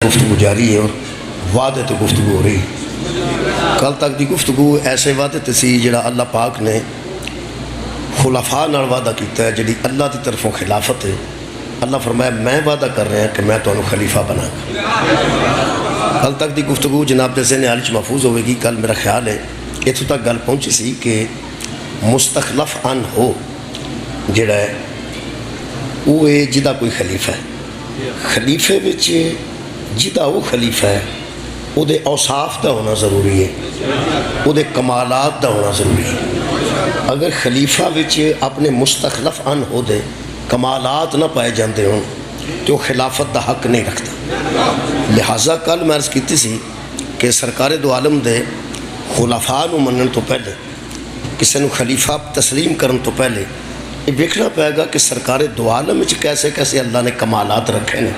گفتگو جاری ہے اور وعدے تے گفتگو ہو رہی. کل تک دی گفتگو ایسے وعدے تے سی جڑا اللہ پاک نے خلفاء نال وعدہ کیتا ہے جڑی اللہ دی طرفوں خلافت ہے. اللہ فرمایا میں وعدہ کر رہا کہ میں تمہیں خلیفہ بنا گا. کل تک دی گفتگو جناب دے ذہن حال چ محفوظ ہوئے گی. کل میرا خیال ہے اتوں تک گل پہنچی سی کہ مستخلف ان ہو جڑا ہے وہ جدا کوئی خلیفہ ہے. خلیفے وچ جدا وہ خلیفہ ہے وہ دے اوصاف دا ہونا ضروری ہے, وہ دے کمالات دا ہونا ضروری ہے. اگر خلیفہ وچ اپنے مستخلف ان ہو دے کمالات نہ پائے جاندے ہوں تو خلافت دا حق نہیں رکھتا. لہٰذا کل میں عرض کیتی سی کہ سرکار دو عالم دے خلفاء نو منن تو پہلے کسی نو خلیفہ تسلیم کرن تو پہلے یہ دیکھنا پائے گا کہ سرکار دو عالم وچ کیسے کیسے اللہ نے کمالات رکھے ہیں.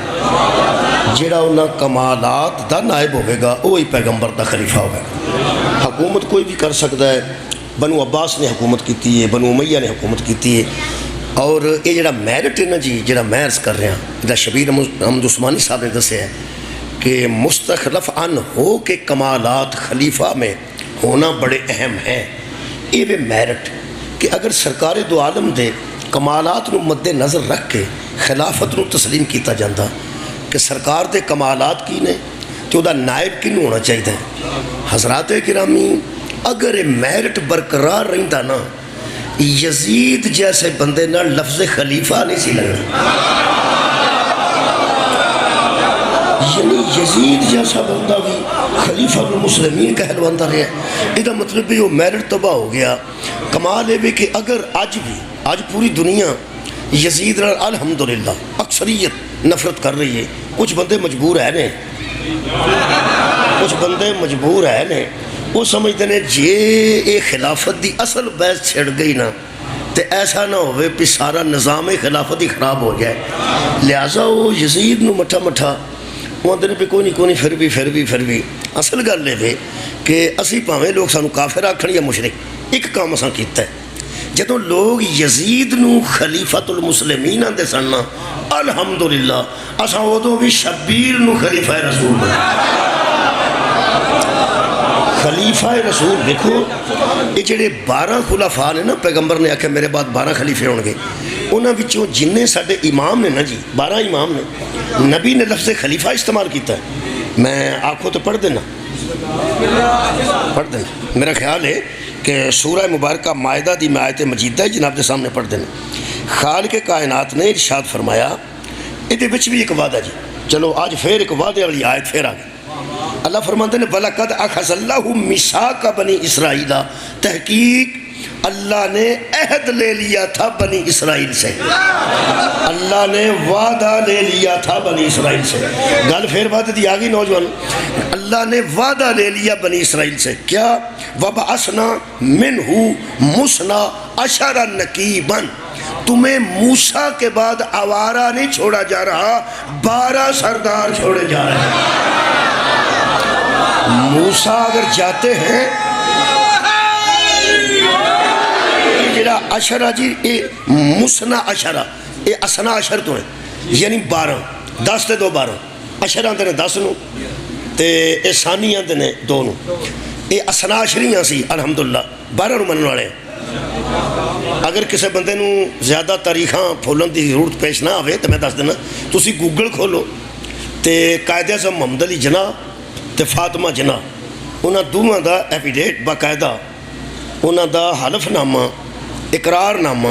جڑا انہاں کمالات دا نائب ہوئے گا وہی پیغمبر دا خلیفہ ہوئے گا. حکومت کوئی بھی کر سکتا ہے. بنو عباس نے حکومت کیتی ہے, بنو امیہ نے حکومت کیتی ہے. اور یہ جڑا میرٹ ہے نا جی, جڑا میں عرض کر رہا ہوں جڑا شبیر احمد عثمانی صاحب نے دسیا ہے کہ مستخلف ان ہو کے کمالات خلیفہ میں ہونا بڑے اہم ہیں. یہ بھی میرٹ کہ اگر سرکار دو عالم دے کمالات نو مد نظر رکھ کے خلافت نو تسلیم کیتا جاندہ کہ سرکار دے کمالات کی نے تو دا نائب کنوں ہونا چاہیے. حضرات گرامی اگر یہ میرٹ برقرار رہندا نا یزید جیسے بندے نہ لفظ خلیفہ نہیں سی لگنا. یعنی یزید جیسا بندہ بھی خلیفہ المسلمین کہلواندہ رہے ہیں. یہ مطلب بھی وہ میرٹ تباہ ہو گیا. کمال ہے بھی کہ اگر آج پوری دنیا یزید الحمدللہ اکثریت نفرت کر رہی ہے. کچھ بندے مجبور ہے نے وہ سمجھتے ہیں جی یہ خلافت دی اصل بحث چھڑ گئی نا تو ایسا نہ ہوئے کہ سارا نظام خلافت ہی خراب ہو جائے. لہٰذا وہ یزید نو مٹھا وہ آدھے پہ کوئی نہیں پھر بھی اصل گل ہے کہ اسی پاویں لوگ سانو کافر آکھن یا مشرک ایک کام اساں کیتا ہے. جدوں لوگ یزید نو خلیفۃ المسلمین آندے سن الحمدللہ اساں ادوں بھی شبیر نو خلیفہ رسول بنا. خلیفہ رسول دیکھو یہ جڑے 12 خلفاء نے نا پیغمبر نے آکھا میرے بعد 12 خلیفے ہون گے. انہاں وچوں جننے ساڈے امام نے نا جی 12 امام نے نبی نے لفظ خلیفہ استعمال کیتا ہے. میں آنکھوں تو پڑھ دینا میرا خیال ہے کہ سورہ مبارکہ مائدہ دی میں آیت مجیدہ جناب دے سامنے پڑھ دینا. خالق کائنات نے ارشاد فرمایا یہ وچ بھی ایک وعدہ جی. چلو آج پھر ایک وعدے والی آیت پھر آ گئی. اللہ فرماتے ہیں وَلَقَدْ أَخَذَ اللَّهُ مِيثَاقَ بَنِي إِسْرَائِيلَ تحقیق اللہ نے عہد لے لیا تھا بنی اسرائیل سے. اللہ نے وعدہ لے لیا تھا بنی اسرائیل سے. گل پھر بات دی آگئی نوجوان. اللہ نے وعدہ لے لیا بنی اسرائیل سے کیا وَبَعَثْنَا مِنْهُ مُثْنَا عَشَرَ نَقِيبًا تمہیں موسیٰ کے بعد آوارہ نہیں چھوڑا جا رہا 12 سردار چھوڑے جا رہے ہیں. موسیٰ اگر جاتے ہیں جڑا عشرہ جی یہ مسنا عشرہ یہ اسنا عشر تو ہیں یعنی 12 10 تے 2 12 عشرہ اندر نے 10 نو تے یہ ثانی اندر نے 2 نو یہ اسنا عشریاں سی الحمدللہ 12 نو منن والے. اگر کسی بندے نو زیادہ تاریخاں پھولن دی ضرورت پیش نہ آوے تو میں دس دینا تسی گوگل کھولو تے قائد اعظم محمد علی جناح تے فاطمہ جناح انہاں دوواں دا ایفیڈیٹ باقاعدہ انہاں دا حلف نامہ اقرار نامہ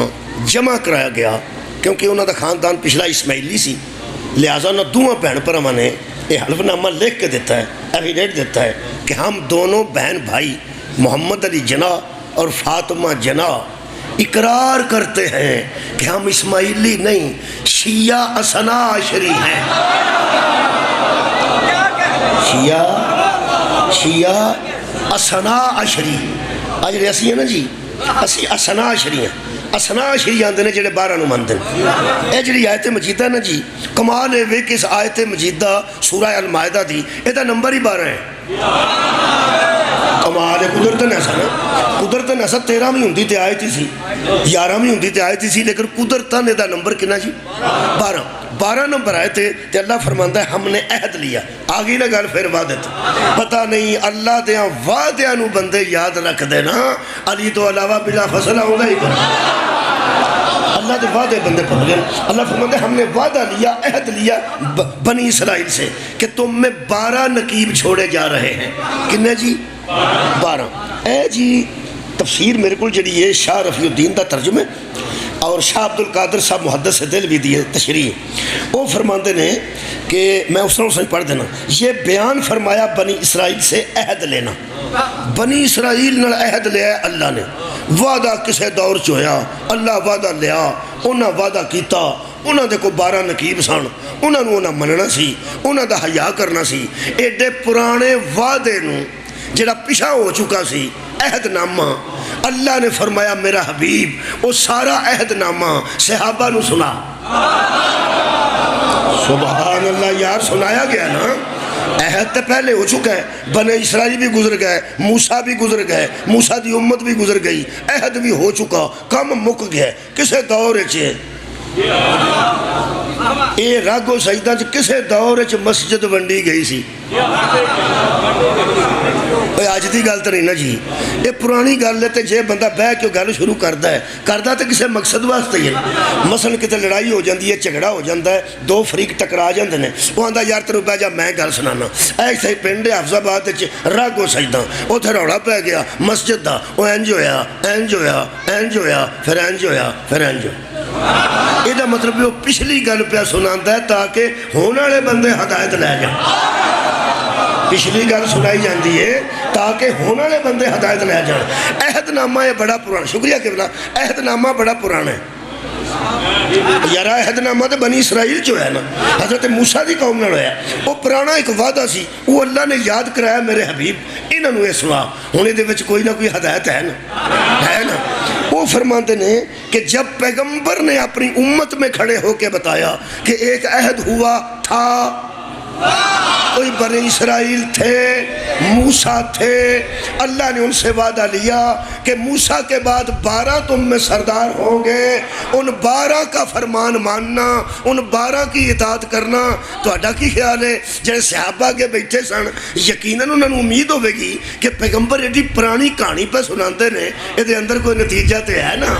جمع کرایا گیا کیونکہ انہاں دا خاندان پچھلا اسماعیلی سی. لہٰذا انہاں دوواں بہن پراواں نے یہ حلف نامہ لکھ کے دیتا ہے ایفیڈیٹ دیتا ہے کہ ہم دونوں بہن بھائی محمد علی جناح اور فاطمہ جناح اقرار کرتے ہیں کہ ہم اسماعیلی نہیں شیعہ اسنا عشری ہیں. شیعہ اسنا عشری آج ریاسی ہیں نا جی اسی اسنا عشری ہیں. اسنا عشری آندے نے جڑے 12 نو مندے اے جڑی آیت مجیدہ نا جی کمال ہے کہ اس آیت مجیدہ سورہ المائدہ دی اے دا نمبر ہی 12 ہے. کمال ہے، قدرت نے ایسا نا، قدرت نے ایسا 13 بھی ہوندی تے آئے تھی سی، 11 بھی ہوندی تے آئے تھی سی، لیکن قدرت نے دا نمبر کنا جی 12 نمبر آئے تھے تے اللہ فرماندا ہے ہم نے عہد لیا. آگئی نا گل پھر وعدت. پتہ نہیں اللہ دیاں وعدیاں نو بندے یاد رکھ دے نا، علی تو علاوہ بلا فصل آؤں ہی کر اللہ دے وعدے بندے پڑھ گئے. اللہ فرماتے ہیں ہم نے وعدہ لیا، عہد لیا بنی اسرائیل سے کہ تم میں 12 نقیب چھوڑے جا رہے ہیں. کنے جی 12. اے جی تفسیر میرے کو جڑی ہے شاہ رفیع الدین دا ترجمہ اور شاہ عبد القادر صاحب محدث دل بھی دیئے تشریح، وہ فرماندے نے کہ میں اس طرح پڑھ دینا، یہ بیان فرمایا بنی اسرائیل سے عہد لینا. بنی اسرائیل نال عہد لیا اللہ نے، وعدہ کسے دور چویا، اللہ وعدہ لیا، انہاں وعدہ کیتا، انہاں دے کو 12 نقیب سن، انہاں نو انہاں مننا سی، انہاں دا حیا کرنا سی. ایڈے پرانے وعدے نو جڑا پیچھا ہو چکا سی عہد نامہ، اللہ نے فرمایا میرا حبیب وہ سارا عہد نامہ صحابہ نو سنا. سبحان اللہ یار، سنایا گیا نا. عہد تو پہلے ہو چکا ہے، بنی اسرائیل بھی گزر گئے، موسیٰ بھی گزر گئے، موسیٰ دی امت بھی گزر گئی، عہد بھی ہو چکا، کم مک گئے. کسے دور چھے اے راگو سجدہ کسے دور چ مسجد ونڈی گئی سی؟ آج دی گل تو نہیں نا جی، یہ پرانی گل ہے. جے بندہ بہ کے گل شروع کرتا تو کسے مقصد واسطے ہی ہے. مثلا کتے لڑائی ہو جاندی ہے، جھگڑا ہو جاندہ ہے، 2 فریق ٹکرا جاندے نے، وہ آندا یار تینوں بہ جا میں گل سنانا. ایسے پنڈ حافظ آباد وچ راگو سجدہ اوتھے روڑا پہ گیا مسجد دا، وہ انج ہویا انج ہویا انج ہویا پھر انج ہویا پھر انج ہویا. یہ مطلب وہ پچھلی گل پہ سناتا ہے تاکہ ہونے والے بندے ہدایت لے جائیں. پچھلی گل سنائی جاندی ہے تاکہ ہونے والے بندے ہدایت لے جائیں. عہد نامہ یہ بڑا پرانا، شکریہ کہ بلا عہد نامہ بڑا پرانا ہے یار. عہد نامہ تو بنی اسرائیل جو ہے نا، حضرت موسیٰ دی قوم نال ہویا، وہ پرانا ایک وعدہ سی، وہ اللہ نے یاد کرایا میرے حبیب انہوں نے سنا. ہونے دے وچ کوئی نہ کوئی ہدایت ہے نا. وہ فرماتے ہیں کہ جب پیغمبر نے اپنی امت میں کھڑے ہو کے بتایا کہ ایک عہد ہوا تھا، کوئی بنی اسرائیل تھے، موسیٰ تھے، اللہ نے ان سے وعدہ لیا کہ موسیٰ کے بعد 12 تم میں سردار ہوں گے، ان 12 کا فرمان ماننا، ان 12 کی اطاعت کرنا. تو اڈا کی خیال ہے جنہیں صحابہ کے بیٹھے سن، یقیناً انہوں نے امید ہوئے گی کہ پیغمبر ایڈی پرانی کہانی پہ سناندے نے، یہ دے اندر کوئی نتیجہ تے ہے نا،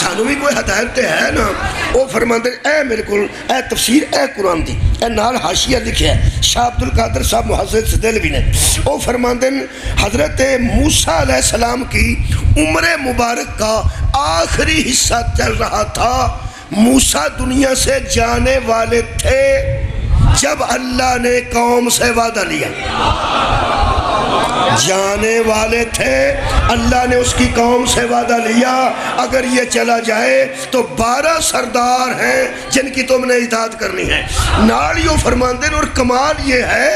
سانو بھی کوئی ہدایت تے ہے نا. وہ فرماندے اے میرے کو اے تفسیر اے قرآن دی اے نال حاشیہ لکھے شاہ عبد القادر صاحب محدث دہلوی نے. وہ فرماتے ہیں حضرت موسیٰ علیہ السلام کی عمر مبارک کا آخری حصہ چل رہا تھا. موسیٰ دنیا سے جانے والے تھے جب اللہ نے قوم سے وعدہ لیا. جانے والے تھے، اللہ نے اس کی قوم سے وعدہ لیا اگر یہ چلا جائے تو 12 سردار ہیں جن کی تم نے اطاعت کرنی ہے. ناڑیوں فرماندے اور کمال یہ ہے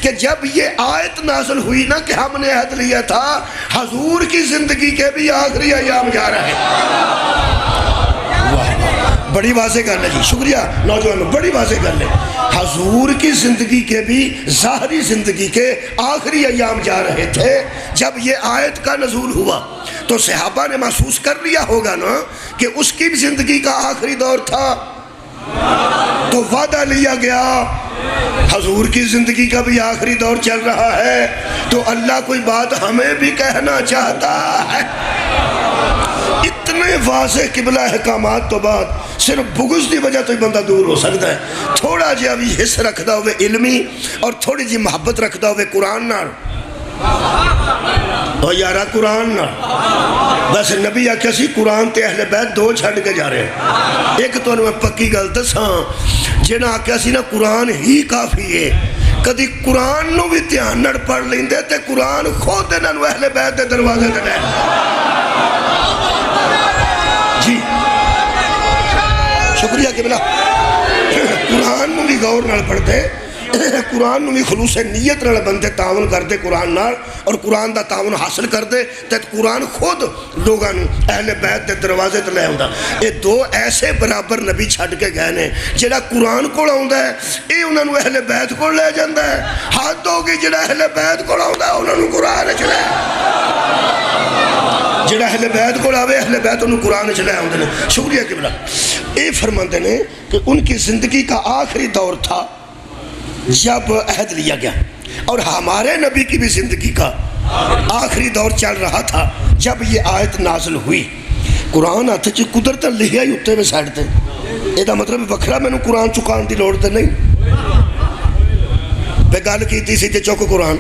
کہ جب یہ آیت نازل ہوئی نا کہ ہم نے عہد لیا تھا، حضور کی زندگی کے بھی آخری ایام جا رہے ہیں. بڑی واضح گل ہے جی، شکریہ نوجوانوں، بڑی واضح گل ہے. حضور کی زندگی کے بھی ظاہری زندگی کے آخری ایام جا رہے تھے. جب یہ آیت کا نزول ہوا تو صحابہ نے محسوس کر لیا ہوگا نا کہ اس کی بھی زندگی کا آخری دور تھا. تو وعدہ لیا گیا حضور کی زندگی کا بھی آخری دور چل رہا ہے، تو اللہ کوئی بات ہمیں بھی کہنا چاہتا ہے. اتنے واضح قبلہ احکامات تو بعد صرف بغض دی وجہ تو ہی بندہ دور ہو سکتا ہے. تھوڑا جہا بھی حص رکھدا ہوئے علمی اور تھوڑی جی محبت رکھدا ہوئے قرآن نال، اور یارا قرآن نال بس نبی آکھیا سی قرآن تے اہل بیت 2 چھڑ کے جا رہے ہیں. ایک تو میں پکی گل دساں، جنہاں آکھیا سی نا قرآن ہی کافی ہے، کدی قرآن نو بھی دھیان نال پڑھ لیندے تے قرآن خود انہاں نو اہل بیت دے دروازے تے لے جی. شکریہ کہ بلا قرآن نو بھی غور نال پڑھ دے، قرآن نو بھی خلوص نیت نال بندے تعاون کرتے قرآن نال اور قرآن دا تعاون حاصل کرتے تے قرآن خود لوگاں نو اہل بیت دے دروازے تے لے آوندا. یہ دو ایسے برابر نبی چھڈ کے گئے نے. جڑا قرآن کول آوندا ہے اے انہاں نو اہل بیت کول لے جاندا ہے. حد ہو گئی جڑا اہل بیت کول آوندا ہے انہاں نو قرآن وچ لے. جڑا اہل بیت کول آوے اہل بیت انہوں قرآن وچ لے آوندے نے. شکریہ قبلہ. اے فرماندے نے کہ ان کی زندگی کا آخری دور تھا جب عہد لیا گیا اور ہمارے نبی کی بھی زندگی کا آخری دور چل رہا تھا جب یہ آیت نازل ہوئی. قرآن ہاتھ چ قدرت لکھیا ہی اتنے میں سائڈ تے. یہ مطلب وکھرا مینوں قرآن چکان دی لوڑ تے نہیں. میں گل کیتی سی تے چک قرآن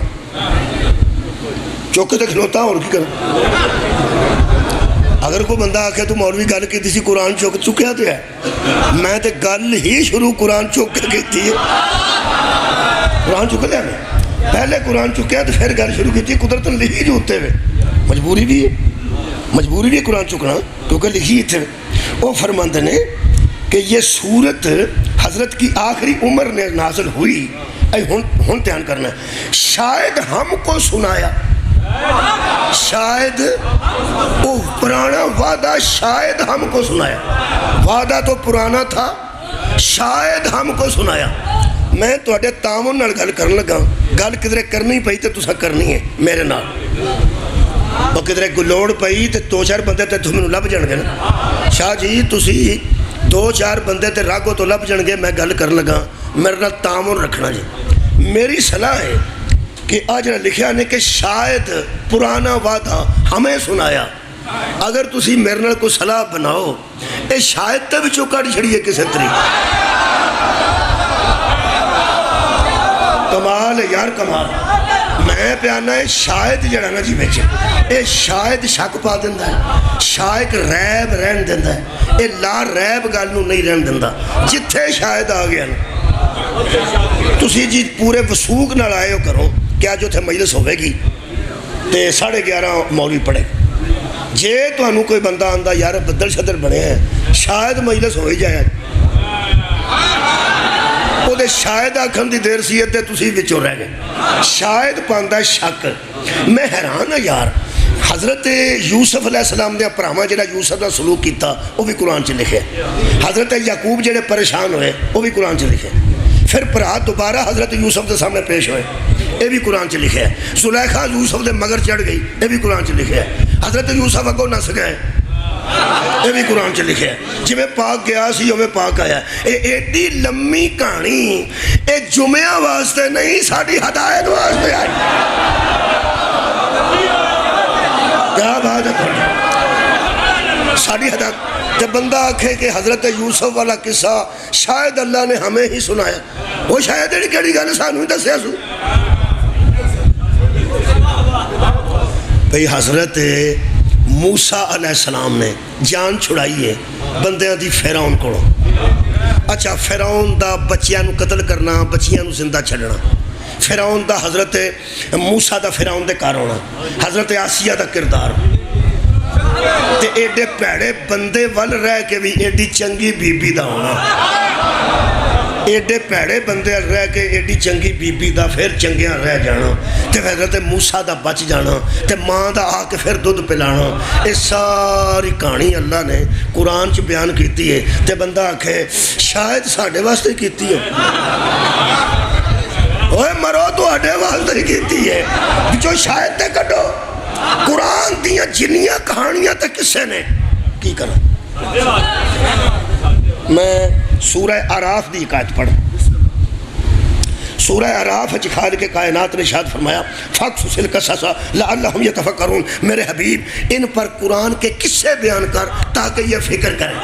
چوک تے کھلوتا اور کی کر. اگر کوئی بندہ آکھے تو مولوی گل کیتی سی قرآن چک چکیا تو ہے. میں تے گل ہی شروع قرآن چک کے کیتی ہے. قرآن چک لیا میں پہلے قرآن چکیا تو پھر گل شروع کی. قدرت لکھی جو اتنے ہوئے مجبوری بھی ہے. مجبوری بھی قرآن چکنا کیونکہ لکھی اتنے. وہ فرماندے نے کہ یہ صورت حضرت کی آخری عمر نے نازل ہوئی. ہن دھیان کرنا ہے. شاید ہم کو سنایا. شاید وہ پرانا وعدہ شاید ہم کو سنایا. وعدہ تو پرانا تھا. شاید ہم کو سنایا. میں تواڈے تعاون نال گل کرن لگا. گل کدھر کرنی پئی تے تساں کرنی ہے میرے نال. اور کدھر گلوڑ پئی تے دو چار بندے تے تمہیں لب جان گے نا. شاہ جی تسی دو چار بندے تے راگو تو لب جان گے. میں گل کرن لگا میرے نال تعاون رکھنا جی. میری صلاح ہے کہ آج لکھیا نے کہ شاید پرانا وعدہ ہمیں سنایا. اگر تسی میرے نال کوئی صلاح بناؤ اے شاید تے وچوں کڈ چھڑیے کسے طریقے. کمال ہے یار کمال. میں پیانا ہے شاید جڑا نا جی بچے اے شاید شک پا دیندہ ہے. شاید ریب رہن دیندہ ہے. اے لا ریب گل نو نہیں رہن دیندہ. جتھے شاید آ گیا نا تسی جی پورے وسوق نال آئے ہو کرو. کیا جو تھے مجلس ہوئے گی تے 11:30 مولوی پڑھے. جے تو انہوں کوئی بندہ آندہ یار بدل شدر بنے ہیں شاید مجلس ہوئی جائے. وہ دے شاید آکھن دی دیر سیت دے تسی وچوں رہ گئے. شاید پاندہ شک. میں حیران ہے یار. حضرت یوسف علیہ السلام دے پراما جڑا یوسف دا سلوک کیتا وہ بھی قرآن چ لکھے. حضرت یعقوب جڑے پریشان ہوئے وہ بھی قرآن چ لکھے. پھر پرا دوبارہ حضرت یوسف دے سامنے پیش ہوئے یہ بھی قرآن چ لکھے. زلیخا یوسف دے مگر چڑھ گئی یہ بھی قرآن چ لکھے. حضرت یوسف اگوں نس گئے یہ بھی قرآن چ لکھے. جی میں پاک گیا سی میں پاک آیا. اے ایڈی لمبی کہانی اے جمعہ واسطے نہیں ساری ہدایت واسطے آئی. کیا بات ہے ساری ہدایت. جب بندہ آکھے کہ حضرت یوسف والا قصہ شاید اللہ نے ہمیں ہی سنایا. وہ شاید ایڈی کیڑی گل سانوں ہی دسیا سو. بھئی حضرت موسیٰ علیہ السلام نے جان چھڑائی ہے بندیاں دی فرعون کو. اچھا فرعون دا بچیاں نو قتل کرنا بچیاں نو زندہ چھڑنا. فرعون دا حضرت موسیٰ دا فرعون دے کار ہونا. حضرت آسیہ دا کردار تے ایڈے پیڑے بندے ول رہ کے بھی ایڈی چنگی بی بی دا ہونا. ایڈے پیڑے بندے رہ کے ایڈی چنگی بی بی دا پھر چنگیاں رہ جانا. تے حضرت موسیٰ دا بچ جانا تے ماں دا آ کے پھر دودھ پلانا. یہ ساری کہانی اللہ نے قرآن چ بیان کیتی ہے. تے بندہ آکھے شاید ساڈے واسطے کیتی ہے. اوے مرو تو اڈے واسطے کیتی ہے جو شاید تے کڈو. قرآن دیاں جنیاں کہانیاں تے کسے نے کی کرنا. میں سورہ اعراف دی حکایت پڑھ. سورہ اعراف خالق کائنات نے ارشاد فرمایا فَقْصُصِ الْقَصَصَ لَعَلَّهُمْ يَتَفَكَّرُونَ. میرے حبیب ان پر قرآن کے قصے بیان کر تاکہ یہ فکر کریں.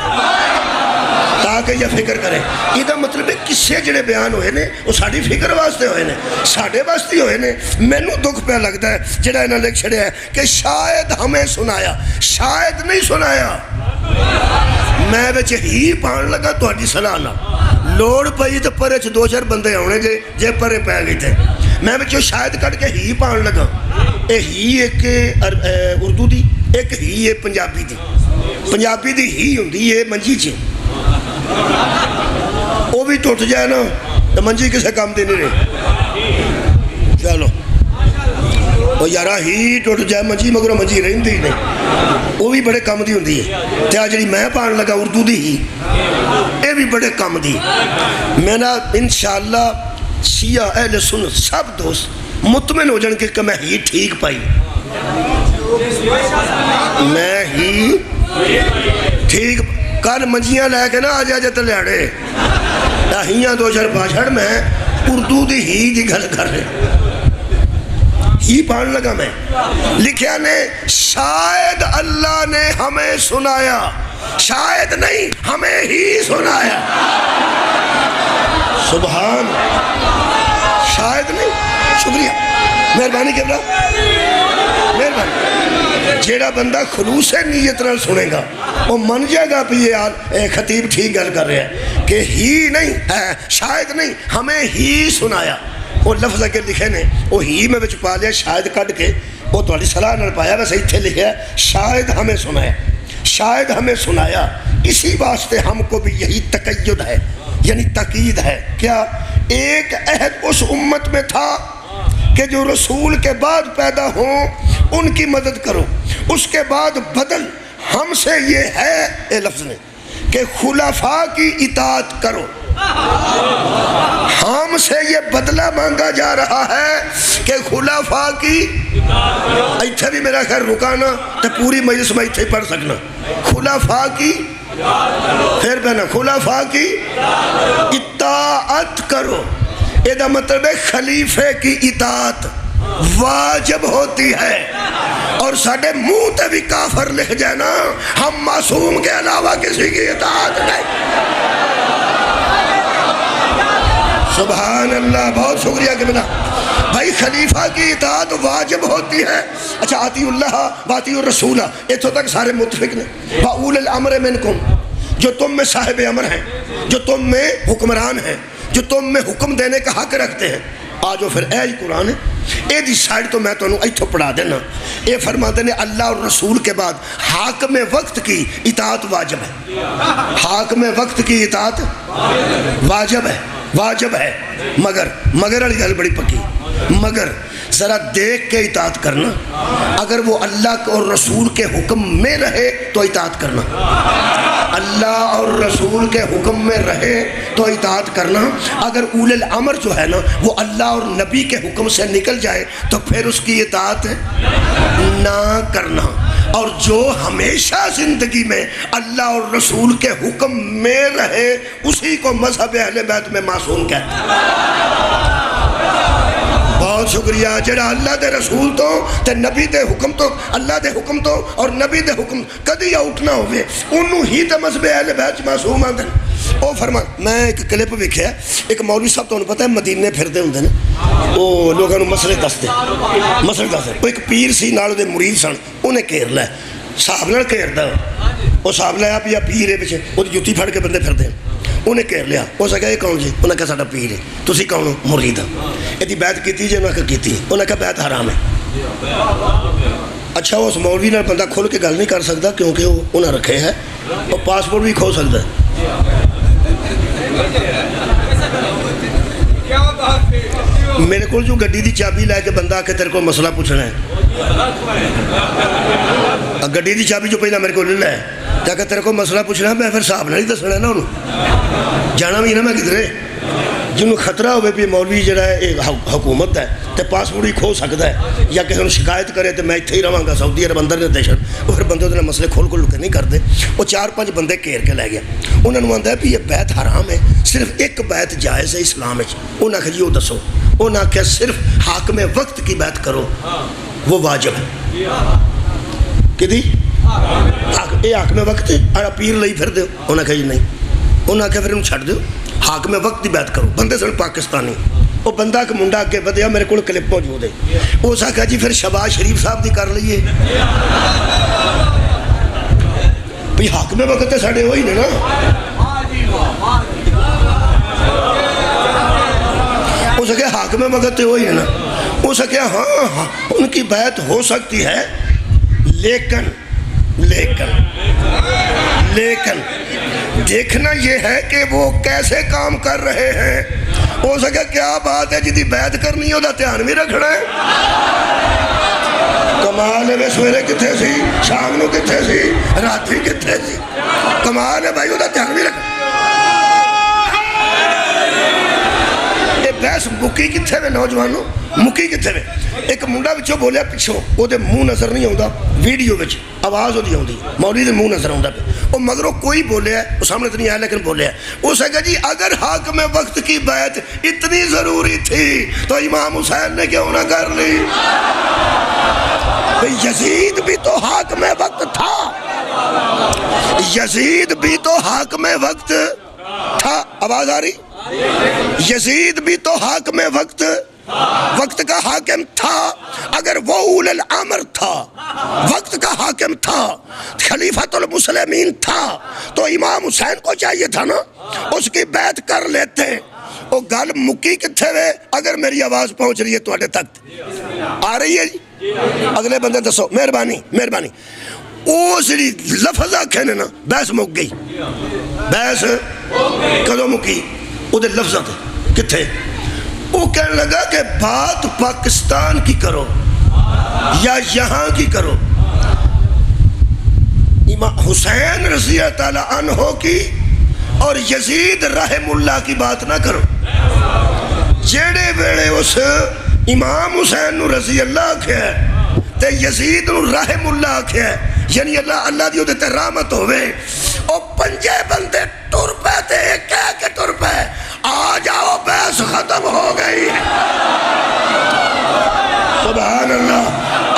تاکہ یہ فکر کریں. یہ مطلب ہے قصے جڑے بیان ہوئے نے وہ ساری فکر واسطے ہوئے نے ساڑھے واسطے ہوئے نے. مینوں دکھ پہ لگتا ہے جڑا انہاں لکھ چھڑیا ہے کہ شاید ہمیں سنایا. شاید نہیں سنایا. میں بچ ہی پان لگا تہاڈی صلاح نال لوڑ پئی تے پرے چ دو چار بندے آنے جے پرے پی گئے تھے. میں بچوں شاید کٹ کے ہی پان لگا. اے ہی ایک اردو دی ایک ہی ہے پنجابی دی. پنجابی دی ہی ہوندی ہے منجی چ وہ بھی ٹوٹ جائے نا تو منجی کسے کام دی نہیں رہی. چلو وہ یارا ہی ٹوٹ جائے منجی مگر منجی رہندی نہیں, وہ بھی بڑے کام دی ہوندی ہے. تے آ جڑی میں پان لگا اردو دی ہی اے بھی بڑے کام دی. میں نا انشاءاللہ شیعہ اہل سنت سب دوست مطمئن ہو جان کہ میں ہی ٹھیک پائی, میں ہی ٹھیک. کل منجیاں لے کے نا آ جا جت لیاڑے ہیاں دو چار پاچھڑ میں اردو دی ہی دی گل کر رہے ہی پان لگا. میں لکھیا نے شاید اللہ نے ہمیں سنایا, شاید نہیں ہمیں ہی سنایا. سبحان, شاید نہیں. شکریہ, مہربانی کرنا, مہربانی. جیڑا بندہ خلوص نیت نال سنے گا وہ من جائے گا بھی یہ خطیب ٹھیک گل کر رہے ہیں کہ ہی نہیں ہے, شاید نہیں ہمیں ہی سنایا. وہ لفظ اگر لکھے نے وہ ہی میں بچ پا لیا, شاید کٹ کے وہ تھوڑی صلاح نال پایا. ویسے اتنے لکھا ہے شاید ہمیں سنایا, شاید ہمیں سنایا. اسی واسطے ہم کو بھی یہی تقید ہے, یعنی تقید ہے. کیا ایک عہد اس امت میں تھا کہ جو رسول کے بعد پیدا ہوں ان کی مدد کرو. اس کے بعد بدل ہم سے یہ ہے اے لفظ نے کہ خلفاء کی اطاعت کرو. ہم سے یہ بدلہ مانگا جا رہا ہے کہ خلفاء کی, ایتھے بھی میرا خیر رکانا تو پوری مجلس میں ایتھے پڑھ سکنا. خلفاء کی, پھر پہنا خلفاء کی اطاعت کرو. یہ مطلب ہے خلیفے کی اطاعت واجب ہوتی ہے. اور ساڑھے منہ تے بھی کافر لکھ جائے نا, ہم معصوم کے علاوہ کسی کی اطاعت نہیں. سبحان اللہ, بہت شکریہ کہ بنا بھائی. خلیفہ کی اطاعت واجب ہوتی ہے. اچھا, آتی اللہ باتی الرسولہ, اتھو تک سارے متفق نے. وَأُولِ الْأَمْرِ مِنْكُمْ, جو تم میں صاحب امر ہیں, جو تم میں حکمران ہیں, جو تم میں حکم دینے کا حق رکھتے ہیں. آجو پھر اے قرآن ہے اے دی سائڈ تو میں تو انہوں ایتھو پڑھا دینا. اے فرماتے ہیں اللہ اور رسول کے بعد حاکم وقت کی اطاعت واجب ہے. حاکم وقت کی اطاعت واجب ہے, واجب ہے. مگر علی گل بڑی پکی, مگر ذرا دیکھ کے اطاعت کرنا. اگر وہ اللہ اور رسول کے حکم میں رہے تو اطاعت کرنا, اللہ اور رسول کے حکم میں رہے تو اطاعت کرنا. اگر اول الامر جو ہے نا وہ اللہ اور نبی کے حکم سے نکل جائے تو پھر اس کی اطاعت نہ کرنا. اور جو ہمیشہ زندگی میں اللہ اور رسول کے حکم میں رہے اسی کو مذہب اہل بیت میں معصوم کہتے ہیں. بہت شکریہ. جڑا اللہ دے رسول تو تے نبی دے حکم تو, اللہ دے حکم تو اور نبی دے حکم کدی آؤٹ نہ ہوئے انہوں ہی تے مذہب اہل بیت معصوم آندے. او فرما, میں ایک کلپ ویکھیا, ایک مولوی صاحب تو پتہ ہے مدینے پھردے ہوندے نے, وہ لوگوں نے مسئلے دستے, مسئلے دستے. وہ ایک پیر سی نال دے مرید سن, انہیں گھیر لیا, صاحب نال گھیردا, وہ صاحب لایا پیا پیر ہے پیچھے, وہ جُتی پھڑ کے بندے پھردے, انہیں گھیر لیا. اس نے کہا یہ کون جی؟ انہوں نے کہا ساڈا پیر ہے. تسی کون ہو؟ مرید ہاں. یہ بیعت کیتی جی؟ انہوں نے کہا کیتی. انہوں نے کہا بیعت حرام ہے. اچھا, اس مولوی نال بندہ کھل کے گل نہیں کر سکتا کیونکہ وہ انہیں رکھے ہے, اور پاسپورٹ بھی کھو سکتا ہے. میرے کو جو گڈی دی چابی لے کے بندہ کہ تیرے کو مسئلہ پوچھنا ہے, گڈی دی چابی جو پہلا میرے کو لے لے کہ تیرے کو مسئلہ پوچھنا ہے, میں پھر صاحب نہ ہی دسنا ہے نا انہوں جانا بھی نا میں کدھرے. جنہوں خطرہ ہوئے بھی مولوی جڑا ہے ایک حکومت ہے تو پاسپورٹ ہی کھو سکتا ہے, یا کسی نے شکایت کرے تو میں اتھے ہی رہاں گا سعودی عرب اندر دہشت, وہ پھر بندے نے مسئلے کھول کے نہیں کرتے. وہ 4-5 بندے گھیر کے لے گیا. انہوں نے آتا ہے بھی یہ بیعت حرام ہے, صرف ایک بیعت جائز ہے اسلام میں. انہوں نے کہا جی وہ دسو. انہوں نے کہا صرف حاکم وقت کی بیعت کرو, وہ واجب ہے. کہ یہ حاکم وقت ہے پیر لئی پھر دو. انہوں نے کہا جی نہیں. انہوں نے کہا پھر انہوں چھڑ دو, حاکم وقت کی بیعت کرو. بندے سن پاکستانی, وہ بندہ ایک منڈا اگے ودیا, میرے کو کلپ موجود ہے. اس نے کہا جی پھر شہباز شریف صاحب دی کر لئیے بھئی حاکم وقت ہے ساڑھے ہوئی نا. اس نے کہا حاکم وقت ہوئی ہے نا. اس نے کہا ہاں ان کی بیعت ہو سکتی ہے, لیکن دیکھنا یہ ہے کہ وہ کیسے کام کر رہے ہیں. ہو سکے کیا بات ہے جدی بیعت کرنی ہے دھیان بھی رکھنا ہے. کمال ہے. سویرے کتنے سی, شام نو کتنے سی, رات کتنے سی. کمال ہے بھائی, وہ دھیان بھی رکھنا. بحث مکی کتنے وے نوجوانوں, مکی کتنے وے. ایک منڈا بچوں بولیا پچھوں, وہ دے منہ نظر نہیں آتا ویڈیو بچ, آواز ہوتی آتی, مولوی دے منہ نظر آتا پہ. وہ مگروں کوئی بولیا ہے, وہ سامنے تو نہیں آیا لیکن بولیا ہے. اس نے کہا جی اگر حاکم وقت کی بیعت اتنی ضروری تھی تو امام حسین نے کیوں نہ کر لی. یزید بھی تو حاکم وقت تھا, یزید بھی تو حاکم وقت تھا. آواز آ رہی؟ یزید بھی تو حاکم وقت کا حاکم تھا. اگر وہ اول الامر تھا, وقت کا حاکم تھا, خلیفۃ المسلمین تھا, تو امام حسین کو چاہیے تھا نا اس کی بیعت کر لیتے. وہ گل مکی کتھے وے. اگر میری آواز پہنچ رہی ہے تواڈے تک, آ رہی ہے جی؟ اگلے بندے دسو, مہربانی مہربانی. وہ جڑی لفظ آکھے نے نا, بحث مک گئی. بحث کدوں مکی؟ وہ دے لفظ کتھے. وہ کہنے لگا کہ بات پاکستان کی کرو یا یہاں کی کرو, امام حسین رضی اللہ تعالیٰ عنہ کی اور یزید رحم اللہ کی بات نہ کرو. جیڑے ویڑے اس امام حسین نو رضی اللہ آکھیا ہے تے یزید نو رحم اللہ آکھیا ہے, یعنی اللہ دی تے رحمت ہوئے. او پنجے بندے ٹر پے تے کہہ کے ٹر پے, آ جاؤ بحث ختم ہو گئی. سبحان اللہ.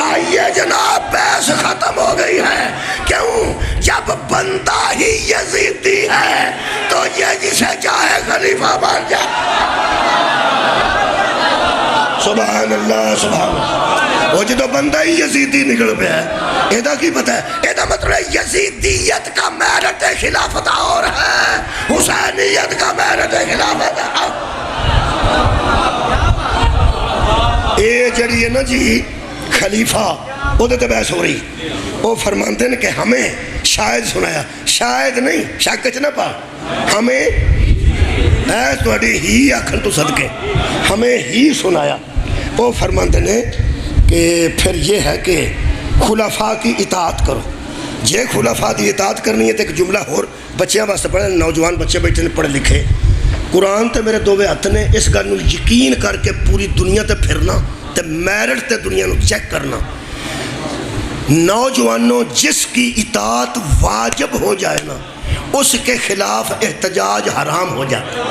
آئیے جناب, بحث ختم ہو گئی ہے. کیوں؟ جب بندہ ہی یزیدی ہے تو یہ جسے چاہے خلیفہ بن جائے. سبحان اللہ سبحان اللہ. وہ جدو بندہ ہی یزیدی نکل پہ ہے, ایدہ کی پتہ ہے؟ ایدہ مطلب یزیدیت کا میرٹ خلافت اور ہے, حسینیت کا میرٹ خلافت اور. اے جڑی ہے نا جی خلیفہ, وہ دیتے بحث ہو رہی. وہ فرمانتے ہیں کہ ہمیں شاید سنایا, شاید نہیں, شاکچ نہ پا, ہمیں ایس توڑی ہی آکھن تو صدقے, ہمیں ہی سنایا. وہ فرمانتے ہیں کہ پھر یہ ہے کہ خلفاء کی اطاعت کرو. جے خلفاء دی اطاعت کرنی ہے تو ایک جملہ اور بچیاں واسطے پڑھے, نوجوان بچے بیٹھے نے پڑھے لکھے. قرآن تے میرے دووے ہاتھ نے, اس گل نوں یقین کر کے پوری دنیا تے پھرنا تے میرٹ تے دنیا نوں چیک کرنا. نوجوانوں, جس کی اطاعت واجب ہو جائے نا اس کے خلاف احتجاج حرام ہو جاتا ہے.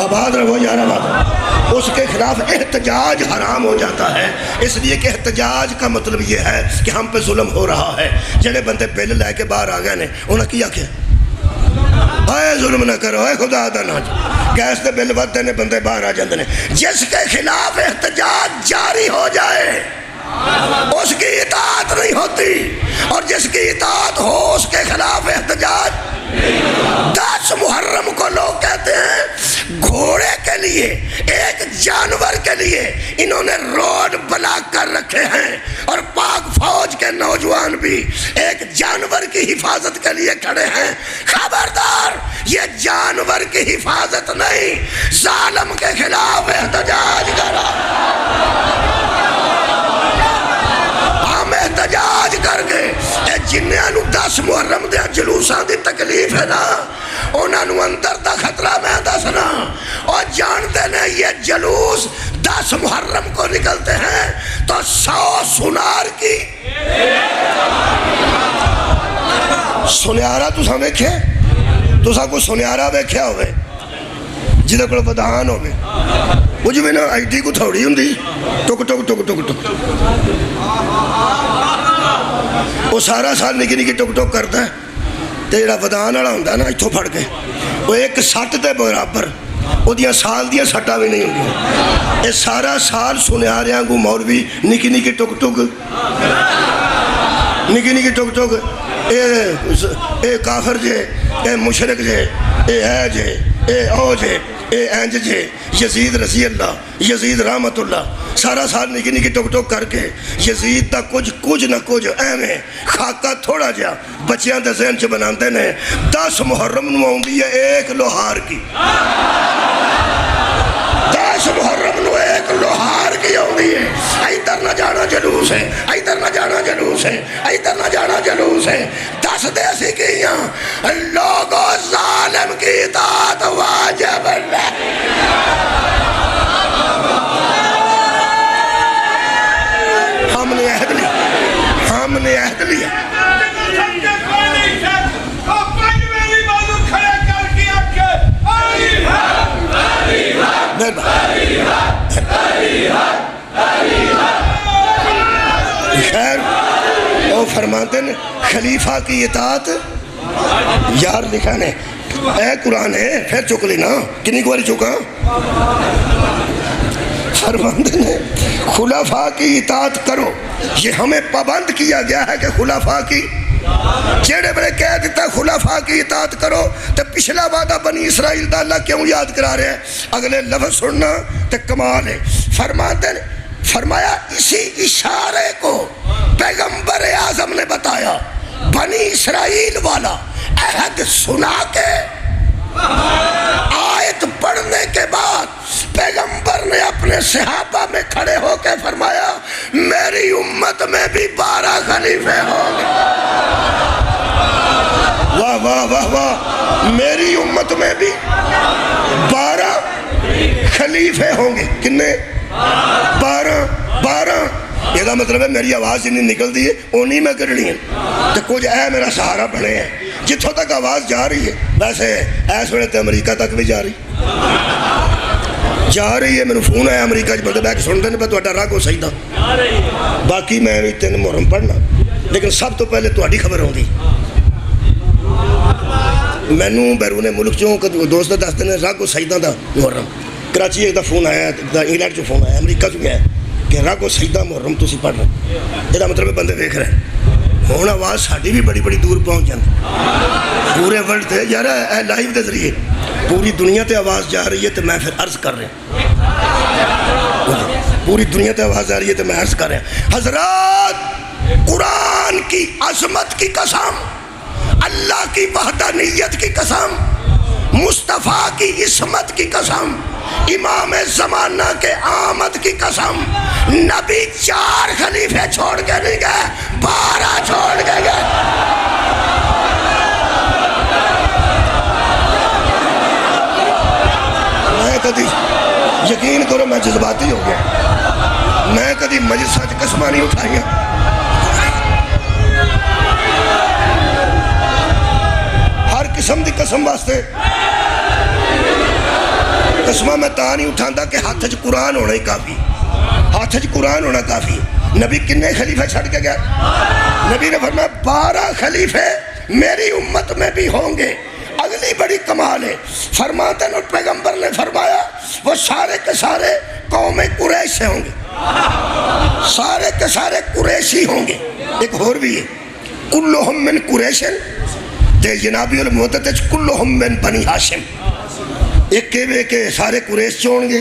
آباد رہو یار, آباد. اس کے خلاف احتجاج حرام ہو جاتا ہے. اس لیے کہ احتجاج کا مطلب یہ ہے کہ ہم پہ ظلم ہو رہا ہے. جڑے بندے بل لے کے باہر آ گئے نے, انہوں نے کیا کیا؟ اے ظلم نہ کرو, اے خدا دا نہ گیس دے بل ودے نے, بندے باہر آ جاندے نے. جس کے خلاف احتجاج جاری ہو جائے اس کی اطاعت نہیں ہوتی, اور جس کی اطاعت ہو اس کے خلاف احتجاج. 10 محرم کو لوگ کہتے ہیں گھوڑے کے لیے, ایک جانور کے لیے انہوں نے روڈ بلاک کر رکھے ہیں, اور پاک فوج کے نوجوان بھی ایک جانور کی حفاظت کے لیے کھڑے ہیں. خبردار, یہ جانور کی حفاظت نہیں, ظالم کے خلاف احتجاج کرا. ہم احتجاج کر کے جنہاں نو 10 محرم دے جلوساں دی تکلیف ہے نا, انہاں نو اندر دا خطرہ میں دسنا. اور جانتے ہیں یہ جلوس 10 محرم کو نکلتے ہیں تو 100 سنار کی سنیارا. تساں ویکھے, تساں کوئی سنیارا ویکھیا ہوئے جدے کول ودان ہوئے, وہ جو میں نا آئی ٹی کو تھوڑی ہوں دی, ٹک ٹک ٹک ٹک ٹک, وہ سارا سال نکی نکی ٹک ٹک کرتا ہے. تے جڑا ودان والا ہوندا نا اتھوں پھڑ کے, وہ ایک سٹ تے برابر, وہ دیاں سال دیاں سٹاں بھی نہیں ہوندیاں. اے سارا سال سنیاریاں کو مولوی نکی نکی ٹک ٹک, نکی نکی ٹک ٹک, اے کافر جے, اے مشرک جے, اے ہے جے, اے او جے, اے انج جے یزید رضی اللہ یزید رحمت اللہ سارا سال نکی نکی ٹک ٹک کر کے یزید دا کچھ نہ کچھ ایویں خاکہ تھوڑا جا بچیاں دے ذہن چ بناندے نے 10 محرم نو آؤندی ہے ایک لوہار کی 10 محرم نو ایک لوہار کی آؤندی ہے ادھر نہ جانا جلوس ہے ادھر نہ جانا جلوس ہے ادھر نہ جانا جلوس ہے دس دے سی کیاں لوگو ظالم کی اطاعت واجب ہے ہم نے عہد لیا ہم نے عہد لیا خیر وہ فرماتے ہیں خلیفہ کی اطاعت یار لکھا نے اے قرآن ہے پھر چک لینا کنی کو باری چکا فرماتے ہیں خلفاء کی اطاعت کرو یہ ہمیں پابند کیا گیا ہے کہ خلفاء کی جیڑے بڑے کہہ دیتا خلفاء کی اطاعت کرو تو پچھلا وعدہ بنی اسرائیل دا اللہ کیوں یاد کرا رہے ہیں اگلے لفظ سننا تو کمال ہے فرماتے ہیں فرمایا اسی اشارے کو پیغمبر اعظم نے بتایا بنی اسرائیل والا عہد سنا کے آیت پڑھنے کے بعد پیغمبر نے اپنے صحابہ میں کھڑے ہو کے فرمایا میری امت میں بھی 12 خلیفے ہوں گے واہ واہ واہ واہ میری امت میں بھی 12 خلیفے ہوں گے کتنے 12 یہ دا مطلب ہے میری آواز ہی نہیں نکل دی ہے اونی میں کرنی ہے تو کچھ اے میرا سہارا بنے ہیں جتوں تک آواز جا رہی ہے ویسے ایس ویلے تو امریکہ تک بھی جا رہی ہے میرے فون آیا امریکہ چ بندے بہ کے سنتے ہیں پہ تا راہ کو سجدہ باقی میں 3 محرم پڑھنا لیکن سب تو پہلے تہاڈی خبر آؤندی مینوں بیرون ملک چوں دوست دستے ہیں راہ کو سجدہ دا محرم کراچی ایک دا فون آیا انگلینڈ چ فون آیا امریکہ چ گیا کہ راہ کو سجدہ محرم تسی پڑھ رہے یہ مطلب بندے دیکھ رہے ہیں ہوں آواز ساڑی بھی بڑی دور پہنچ جاتی پورے ورلڈ تے یار اے لائیو دے ذریعے پوری دنیا تے آواز جا رہی ہے تو میں پھر عرض کر رہا پوری دنیا تے آواز آ رہی ہے تو میں عرض کر رہا حضرات قرآن کی عظمت کی قسم اللہ کی وحدانیت کی قسم مصطفیٰ کی عصمت کی قسم امام زمانہ کے آمد کی قسم نبی 4 خلیفے چھوڑ کے نہیں گئے 12 چھوڑ کے گئے میں کدی یقین کرو میں جذباتی ہو گیا میں کدی مجلسہ چ قسماں نہیں اٹھائیاں ہر قسم دی قسم واسطے قسمہ میں تا نہیں اٹھاندا کہ ہاتھ چ قرآن ہونا ہی کافی ہاتھ چ قرآن ہونا کافی نبی کنے خلیفہ چھڑ کے گیا نبی نے فرمایا 12 خلیفے میری امت میں بھی ہوں گے اگلی بڑی کمال ہے فرماتے ہیں پیغمبر نے فرمایا وہ سارے کے سارے قوم قریش سے ہوں گے سارے کے سارے قریشی ہوں گے ایک اور بھی ہے کلہم من قریشن تے جنابی المعدت کلہم من بنی ہاشم ایک کہوے کہ سارے قریش چون گے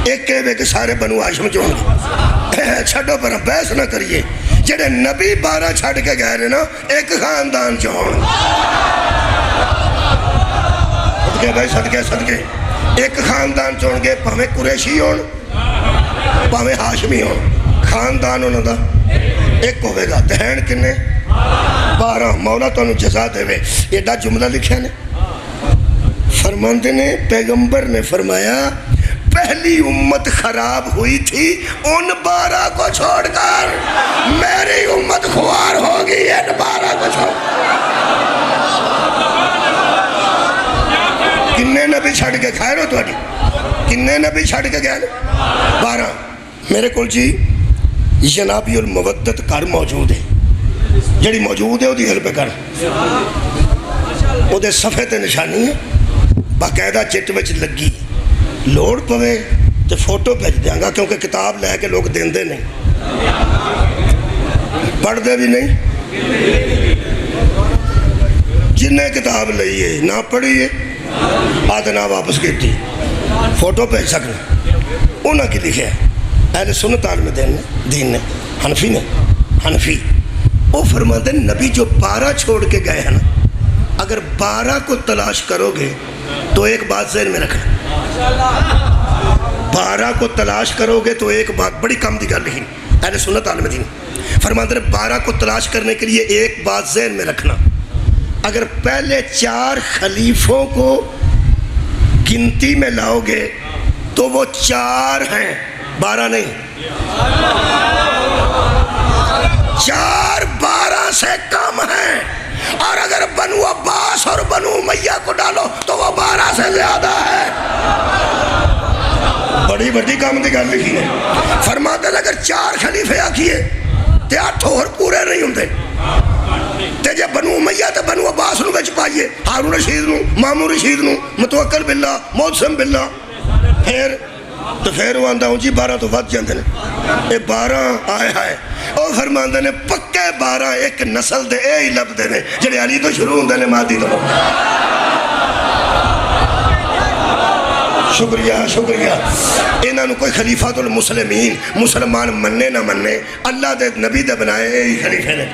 ایک کہوے کہ سارے بنو ہاشم چون گے چھڑو پر بحث نہ کریے جڑے نبی 12 چھڑ کے گئے رہے نا ایک خاندان چون صدقے بھائی صدقے ایک خاندان چون گے پاویں قریشی ہون پاویں ہاشمی ہون خاندان انہوں دا ایک ہوئے گا دہن کنے 12 مولا تو انہوں جزا دے وے ایڈا جملہ لکھے نے فرماندے نے پیغمبر نے فرمایا پہلی امت خراب ہوئی تھی ان 12 کو چھوڑ کر میری امت خوار ہوگی ان 12 کو چھوڑ کنے نبی چھڑ کے خیر ہو توڑی کنے نبی چھڑ کے گئے 12 میرے کول جی جنابی المودت کر موجود ہے جڑی موجود ہے وہ دی حل پہ کر وہ دے صفحے تے نشانی ہے باقاعدہ چٹ وچ لگی لوڑ پوے تو فوٹو بھیج دیاں گا کیونکہ کتاب لے کے لوگ دین دے نہیں پڑھ دے بھی نہیں جنہیں کتاب لئیے نہ پڑھیے آدھنا واپس کیتی فوٹو بھیج سکنا انہوں کی لکھے اہل سنت عالم دین نے حنفی وہ فرماتے ہیں نبی جو 12 چھوڑ کے گئے ہیں نا، اگر 12 کو تلاش کرو گے تو ایک بات ذہن میں رکھنا، 12 کو تلاش کرو گے تو ایک بات بڑی کم دی گل لکھی اہل سنت عالم دین فرماتے ہیں 12 کو تلاش کرنے کے لیے ایک بات ذہن میں رکھنا، اگر پہلے 4 خلیفوں کو گنتی میں لاؤ گے تو وہ 4 ہیں، 12 نہیں، 4 12 سے کم ہیں، اور اگر بنو عباس اور بنو امیہ کو ڈالو تو وہ 12 سے زیادہ ہے۔ بڑی بڑی کام دی گل لکھی ہے، فرماتے ہیں اگر 4 خلیفے آکھیے تے 8 اور پورے نہیں ہوندے، تے جے بنو امیہ تے بنو عباس نو وچ پائیے، ہارون رشید نو، مامون رشید نو، متوکل باللہ، معتصم باللہ، پھر وہ آندہ ہوں جی 12 تو ود جاندے نے، اے 12 آئے ہائے، او فرماندے نے پکے 12 ایک نسل دے اے ہی لب دے نے جڑے علی تو شروع ہوندے نے مادی تو۔ شکریہ انہاں نو کوئی خلیفۃ المسلمین مسلمان مننے نہ مننے، اللہ دے نبی دے بنائے اے ہی خلیفے نے۔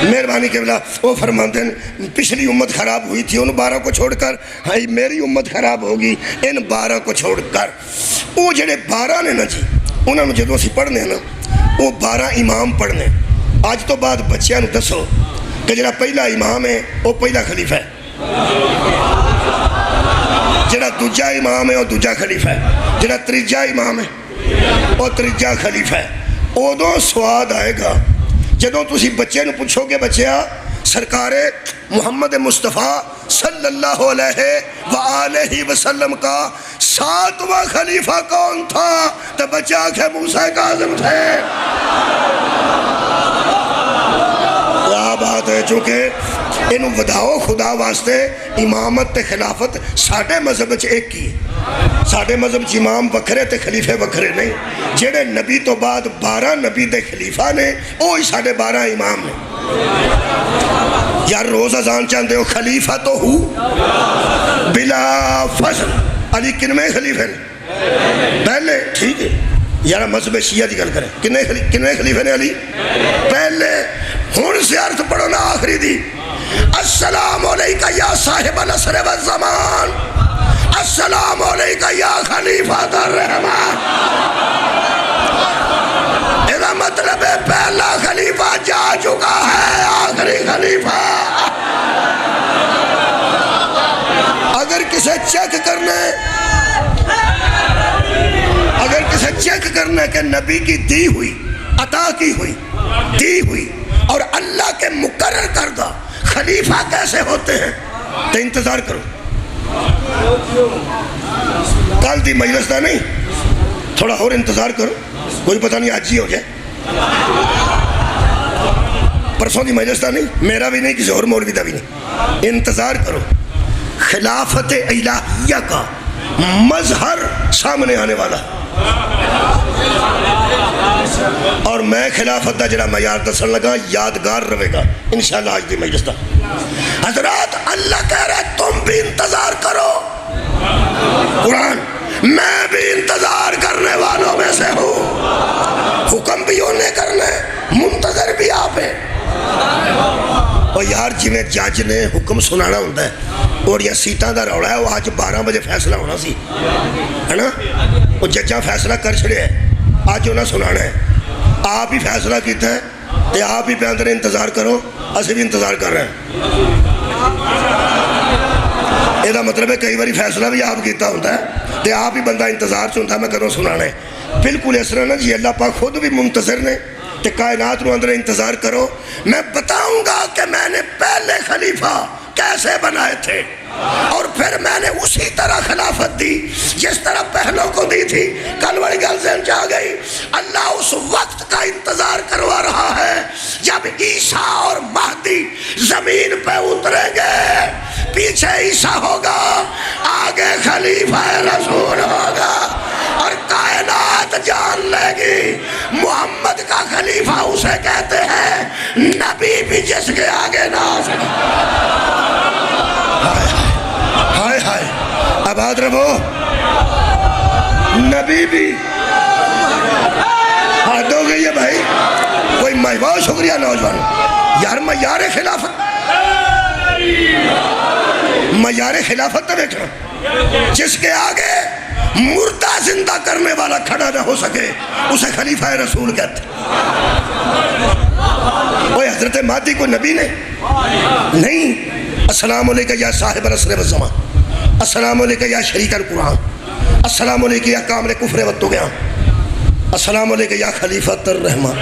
مہربانی کے بلا وہ فرماندے ہیں پچھلی امت خراب ہوئی تھی، ان 12 کو چھوڑ کر ہائی میری امت خراب ہوگی ان 12 کو چھوڑ کر۔ وہ جڑے 12 نے نا جی انہوں نے جدوں اسی پڑھنے نا وہ 12 امام پڑھنے، آج تو بعد بچیاں نو دسو کہ جڑا پہلا امام ہے وہ پہلا خلیفہ ہے، جڑا دوجا امام ہے وہ دوجا خلیفہ ہے، جڑا تریجا امام ہے وہ تریجا خلیفہ ہے۔ ادوں سواد آئے گا جدوں تسی بچے نو پوچھو گے بچیا سرکار محمد مصطفیٰ صلی اللہ علیہ وآلہ وسلم کا 7واں خلیفہ کون تھا، تو بچہ کہ موسیٰ کاظم تھے۔ کیا بات ہے، چونکہ انہوں وداؤ خدا واسطے امامت تے خلافت ساڑھے مذہب ایک ہی ہے، ساڑھے مذہب امام وکھرے تے خلیفے وکھرے نہیں، جڑے نبی تو بعد 12 نبی دے خلیفہ نے وہی 12.5 امام نے۔ یار روز اذان چاندے ہو خلیفہ تو ہو بلا فضل، علی کنویں خلیفے نے پہلے، ٹھیک ہے یار مذہب شیعہ دی گل کریں کنویں خلیفے نے علی پہلے، ہن سے عرض پڑھو نا آخری دی، السلام علیکہ یا صاحب العصر والزمان، السلام علیکہ یا خلیفۃ الرحمن۔ یہ مطلب ہے پہلا خلیفہ جا چکا ہے، آخری خلیفہ اگر کسے چیک کرنے کہ نبی کی دی ہوئی عطا کی ہوئی دی ہوئی اور اللہ کے مقرر کردہ خلیفہ کیسے ہوتے ہیں تو انتظار کرو، کل دی مجلس دا نہیں تھوڑا اور انتظار کرو، کوئی پتہ نہیں آج ہی ہو جائے، پرسوں دی مجلس دا نہیں، میرا بھی نہیں کسی اور مولوی دا بھی نہیں، انتظار کرو، خلافت الہیہ کا مظہر سامنے آنے والا، اور میں خلافت دا جڑا معیار دسن لگا یادگار رہے گا انشاءاللہ آج دی مجلس دا۔ حضرات اللہ کہہ رہا ہے تم بھی انتظار کرو، قرآن میں بھی انتظار کرنے والوں میں سے ہوں، حکم بھی انہیں کرنے منتظر بھی آپ ہیں۔ اور یار جی میں جج نے حکم سنانا ہوتا ہے اور یہ سیٹاں دا روڑا ہے، وہ آج 12 بجے فیصلہ ہونا سی ہے نا، وہ ججاں فیصلہ کر چھڑے ہے، آج انہیں سنانا ہے، آپ ہی فیصلہ کیتا ہے تے آپ ہی پہ اندر انتظار کرو، اسی بھی انتظار کر رہے ہیں۔ یہ مطلب ہے کئی باری فیصلہ بھی آپ کیتا ہوتا ہے تے آپ ہی بندہ انتظار چاہتا ہے میں کروں سنانا ہے، بالکل اس طرح نا جی اللہ پاک خود بھی منتظر نے تے کائنات نو اندر انتظار کرو، میں بتاؤں گا کہ میں نے پہلے خلیفہ کیسے بنائے تھے اور پھر میں نے اسی طرح خلافت دی جس طرح پہلوں کو دی تھی۔ کل والی گل ذہن چ آ گئی، اللہ اس وقت کا انتظار کروا رہا ہے جب عیسیٰ اور مہدی زمین پہ اتریں گے، پیچھے عیسیٰ ہوگا، آگے خلیفہ رسول ہوگا، اور کائنات جان لے گی محمد کا خلیفہ اسے کہتے ہیں نبی بھی جس کے آگے نہ آ سکے۔ ہائے ہائے آباد رہو۔ نبی بھی حد ہو گئی ہے بھائی. کوئی بہت شکریہ نوجوان یار. معیار خلافت تو بیٹھا جس کے آگے مردہ زندہ کرنے والا کھڑا نہ ہو سکے اسے خلیفہ رسول کہتے. کوئی حضرت مہدی کو نبی نے نہیں. السلام علیکہ یا صاحب العصر والزمان, السلام علیکہ یا شریک القرآن, السلام علیکہ یا کامل کفر و طغیان, السلام علیکہ یا خلیفۃ الرحمن.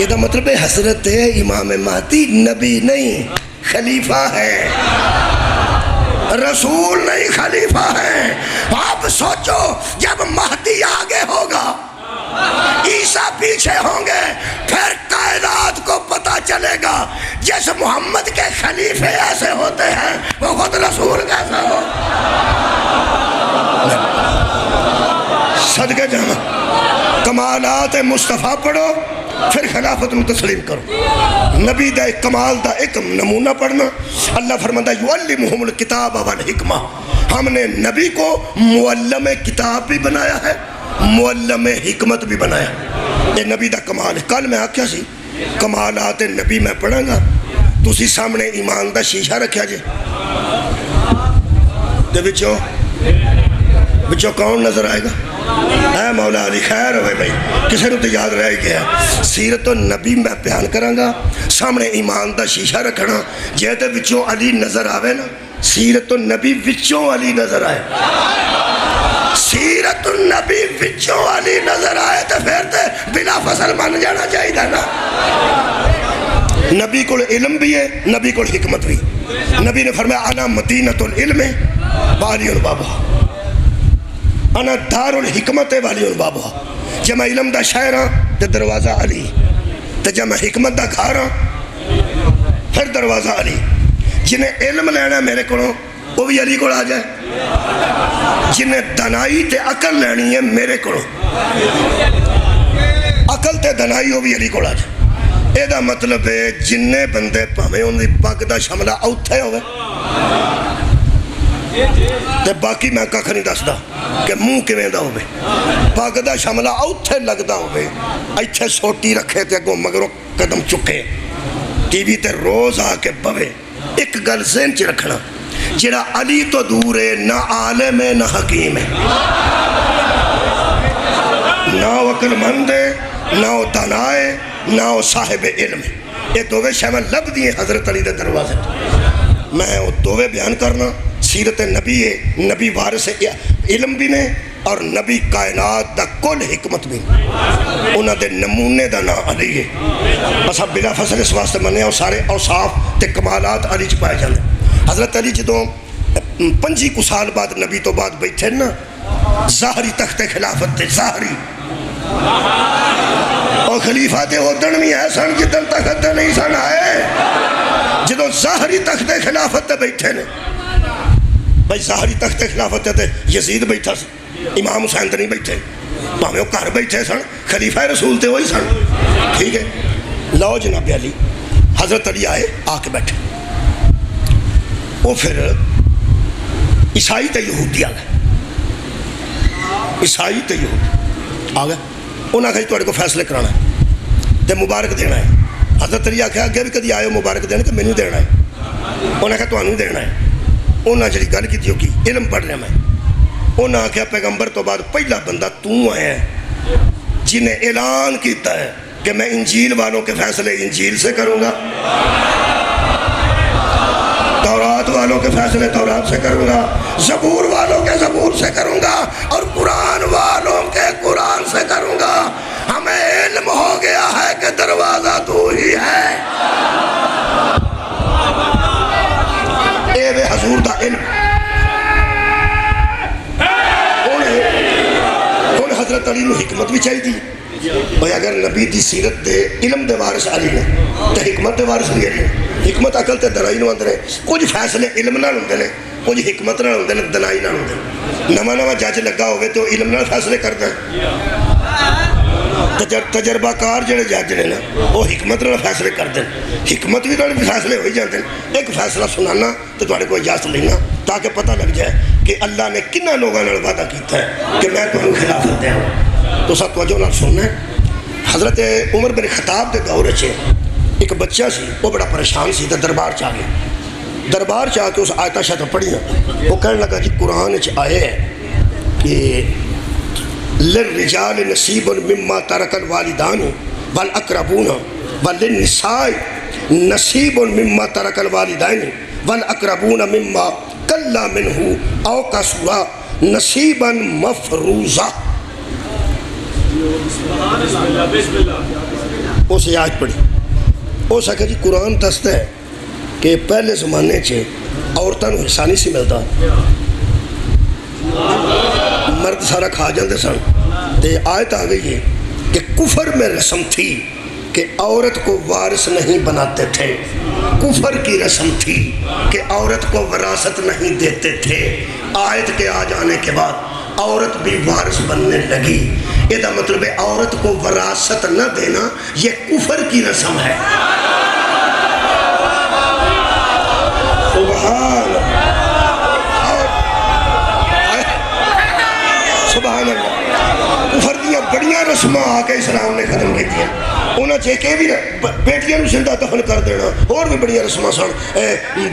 یہ دا مطلب ہے حضرت امام مہدی نبی نہیں خلیفہ ہے, رسول نہیں خلیفہ ہے. آپ سوچو جب مہدی آگے ہوگا عیسیٰ پیچھے ہوں گے پھر کائنات کو پتہ چلے گا جیسے محمد کے خلیفے ایسے ہوتے ہیں وہ خود رسول کیسا ہو. صدقے جانا کمالات مصطفیٰ پڑھو پھر خلافت میں تسلیم کرو. نبی دا کمال دا ایک نمونہ پڑھنا. اللہ فرماتا ہے یعلمہم الکتاب والحکمہ. ہم نے نبی کو معلم کتاب بھی بنایا ہے, معلم حکمت بھی بنایا. یہ نبی دا کمال ہے. کل میں آکھیا سی کمالات نبی میں پڑھاں گا, تسی سامنے ایمان دا شیشہ رکھیا جے تے بچوں کون نظر آئے گا؟ اے مولا علی خیر ہوئے بھائی, کسی نے تو یاد رہ گیا. سیرت النبی میں بیان کراں گا, سامنے ایمان دا شیشہ رکھنا. جے تے وچوں علی نظر آوے نا, سیرت النبی وچوں علی نظر آئے, سیرت النبی وچوں علی نظر آئے تو پھر تے بلا فصل بن جانا چاہیے نا. نبی کو علم بھی ہے, نبی کو حکمت بھی. نبی نے فرمایا انا مدینۃ العلم والی البابا, انا دار الحکمت والی البابا. جب میں علم دا شاعر ہاں تو دروازہ علی, تو جب میں حکمت دا گھر ہاں پھر دروازہ علی. جنہیں علم لینا میرے کو وہ بھی علی کو آ جائے, جنہیں دنائی تے عقل لینی ہے میرے کو عقل تے دنائی وہ بھی علی کو آ جائے. یہ دا مطلب ہے جنہیں بندے پاویں ان دی پگ دا شملہ اوتھے ہوئے تے باقی میں ککھ نہیں دسدا کہ منہ کیویں دا ہوئے, پگ دا شملہ اوتھے لگدا ہوئے, ایتھے سوٹی رکھے تے اگوں مگروں قدم چکے, ٹی وی تے روز آ کے بوے. ایک گل ذہن چ رکھنا, جڑا علی تو دور ہے نہ عالم ہے نہ حکیم ہے, نہ وہ عقل مند ہے نہ وہ دانا ہے نہ وہ صاحب علم ہے. یہ دووے شامل لب دیے حضرت علی دے دروازے. میں وہ دووے بیان کرنا. سیرت نبی ہے, نبی وارث علم بھی نے اور نبی کائنات دا کل حکمت بھی. انہاں دے نمونے دا نام علی ہے. بس اب بلا فصل اس واسطے منیا اور سارے اوصاف تے کمالات علی چ پائے جاندے. حضرت علی جدوں 25 سال بعد نبی تو بعد بیٹھے نا ظاہری تخت خلافت تے ظاہری, اور خلیفہ تے ادن بھی ہے سن جدن تخت نہیں سن آئے, جدوں ظاہری تخت خلافت تے بیٹھے نے. بھائی ظاہری تخت خلافت تے یزید بیٹھا سی, امام حسین تے نہیں بیٹھے, بھاویں وہ گھر بیٹھے سن, خلیفہ رسول تے وہی سن. ٹھیک ہے, لو جناب علی. حضرت علی آئے, آ کے بیٹھے. وہ پھر عیسائی تے یہودی آ گئے, عیسائی تے یہودی آ گئے. انہاں کہا تواڈے کو فیصلے کرانا ہے تے مبارک دینا ہے. حضرت علی آکھیا اگے بھی کدی آئے مبارک دینے کہ مینوں دینا ہے؟ انہاں کہا تانوں دینا ہے. انہاں جڑی گل کیتی کہ علم پڑھ رہا میں. انہاں آکھیا پیغمبر تو بعد پہلا بندہ تو آیا ہے جنہیں اعلان کیتا ہے کہ میں انجیل والوں کے فیصلے انجیل سے کروں گا, تورات والوں کے فیصلے تورات سے کروں گا, زبور والوں کے زبور سے کروں گا, اور قرآن والوں کے قرآن سے کروں گا. ہمیں علم ہو گیا ہے کہ دروازہ تو ہی ہے. اے بے حضور دا علم. ان حضرت علی نو حکمت بھی چاہیے تھی. بھئی اگر نبی دی سیرت دے علم دے وارث علی نے تو حکمت دے وارث بھی علی نے. حکمت عقل تے دنائی نو اندر ہے. کچھ فیصلے علم نال ہوندے نے, کچھ حکمت نال ہوندے نے, دنائی نال ہوندے نے. نواں جج لگا ہوئے تو علم نال فیصلے کردا ہے. تجربہ کار جڑے جج نے نا وہ حکمت نال فیصلے کرتے ہیں. حکمت بھی نال فیصلے ہوئی جاتے ہیں. ایک فیصلہ سنانا تو تواڈے کو اجازت لینا تاکہ پتہ لگ جائے کہ اللہ نے کنہ لوگوں نے وعدہ کیتا ہے کہ میں تمہیں خلافت دیا ہوں. تو سب توجہ نال سننا ہے. حضرت عمر بن خطاب دے دور چ ایک بچہ سی, وہ بڑا پریشان سی, تو دربار چ آ گیا. دربار چ آ کے اس آیتاں شاید پڑھیاں. وہ کہنے لگا جی قرآن آئے ہے کہ للرجال نصیب مما ترک الوالدان والاقربون وللنساء نصیب مما ترک الوالدین والاقربون مما قل منہ او کثر نصیبا مفروضا. اسے آیت پڑھی. اس آخر جی قرآن دستا ہے کہ پہلے زمانے عورتوں کو حصہ نہیں سی ملتا, مرد سارا کھا جاندے سن. تے آیت آ گئی ہے کہ کفر میں رسم تھی کہ عورت کو وارث نہیں بناتے تھے, کفر کی رسم تھی کہ عورت کو وراثت نہیں دیتے تھے. آیت کے آ جانے کے بعد عورت بھی وارث بننے لگی. یہ مطلب ہے عورت کو وراثت نہ دینا یہ کفر کی رسم ہے. سبحان سبحان اللہ. کفر دیا بڑیاں رسماں آ کے اسلام نے ختم کی دیا. انہاں چاہے کہ بھی بیٹیاں نو زندہ دفن کر دینا, اور بھی بڑیاں رسماں سن.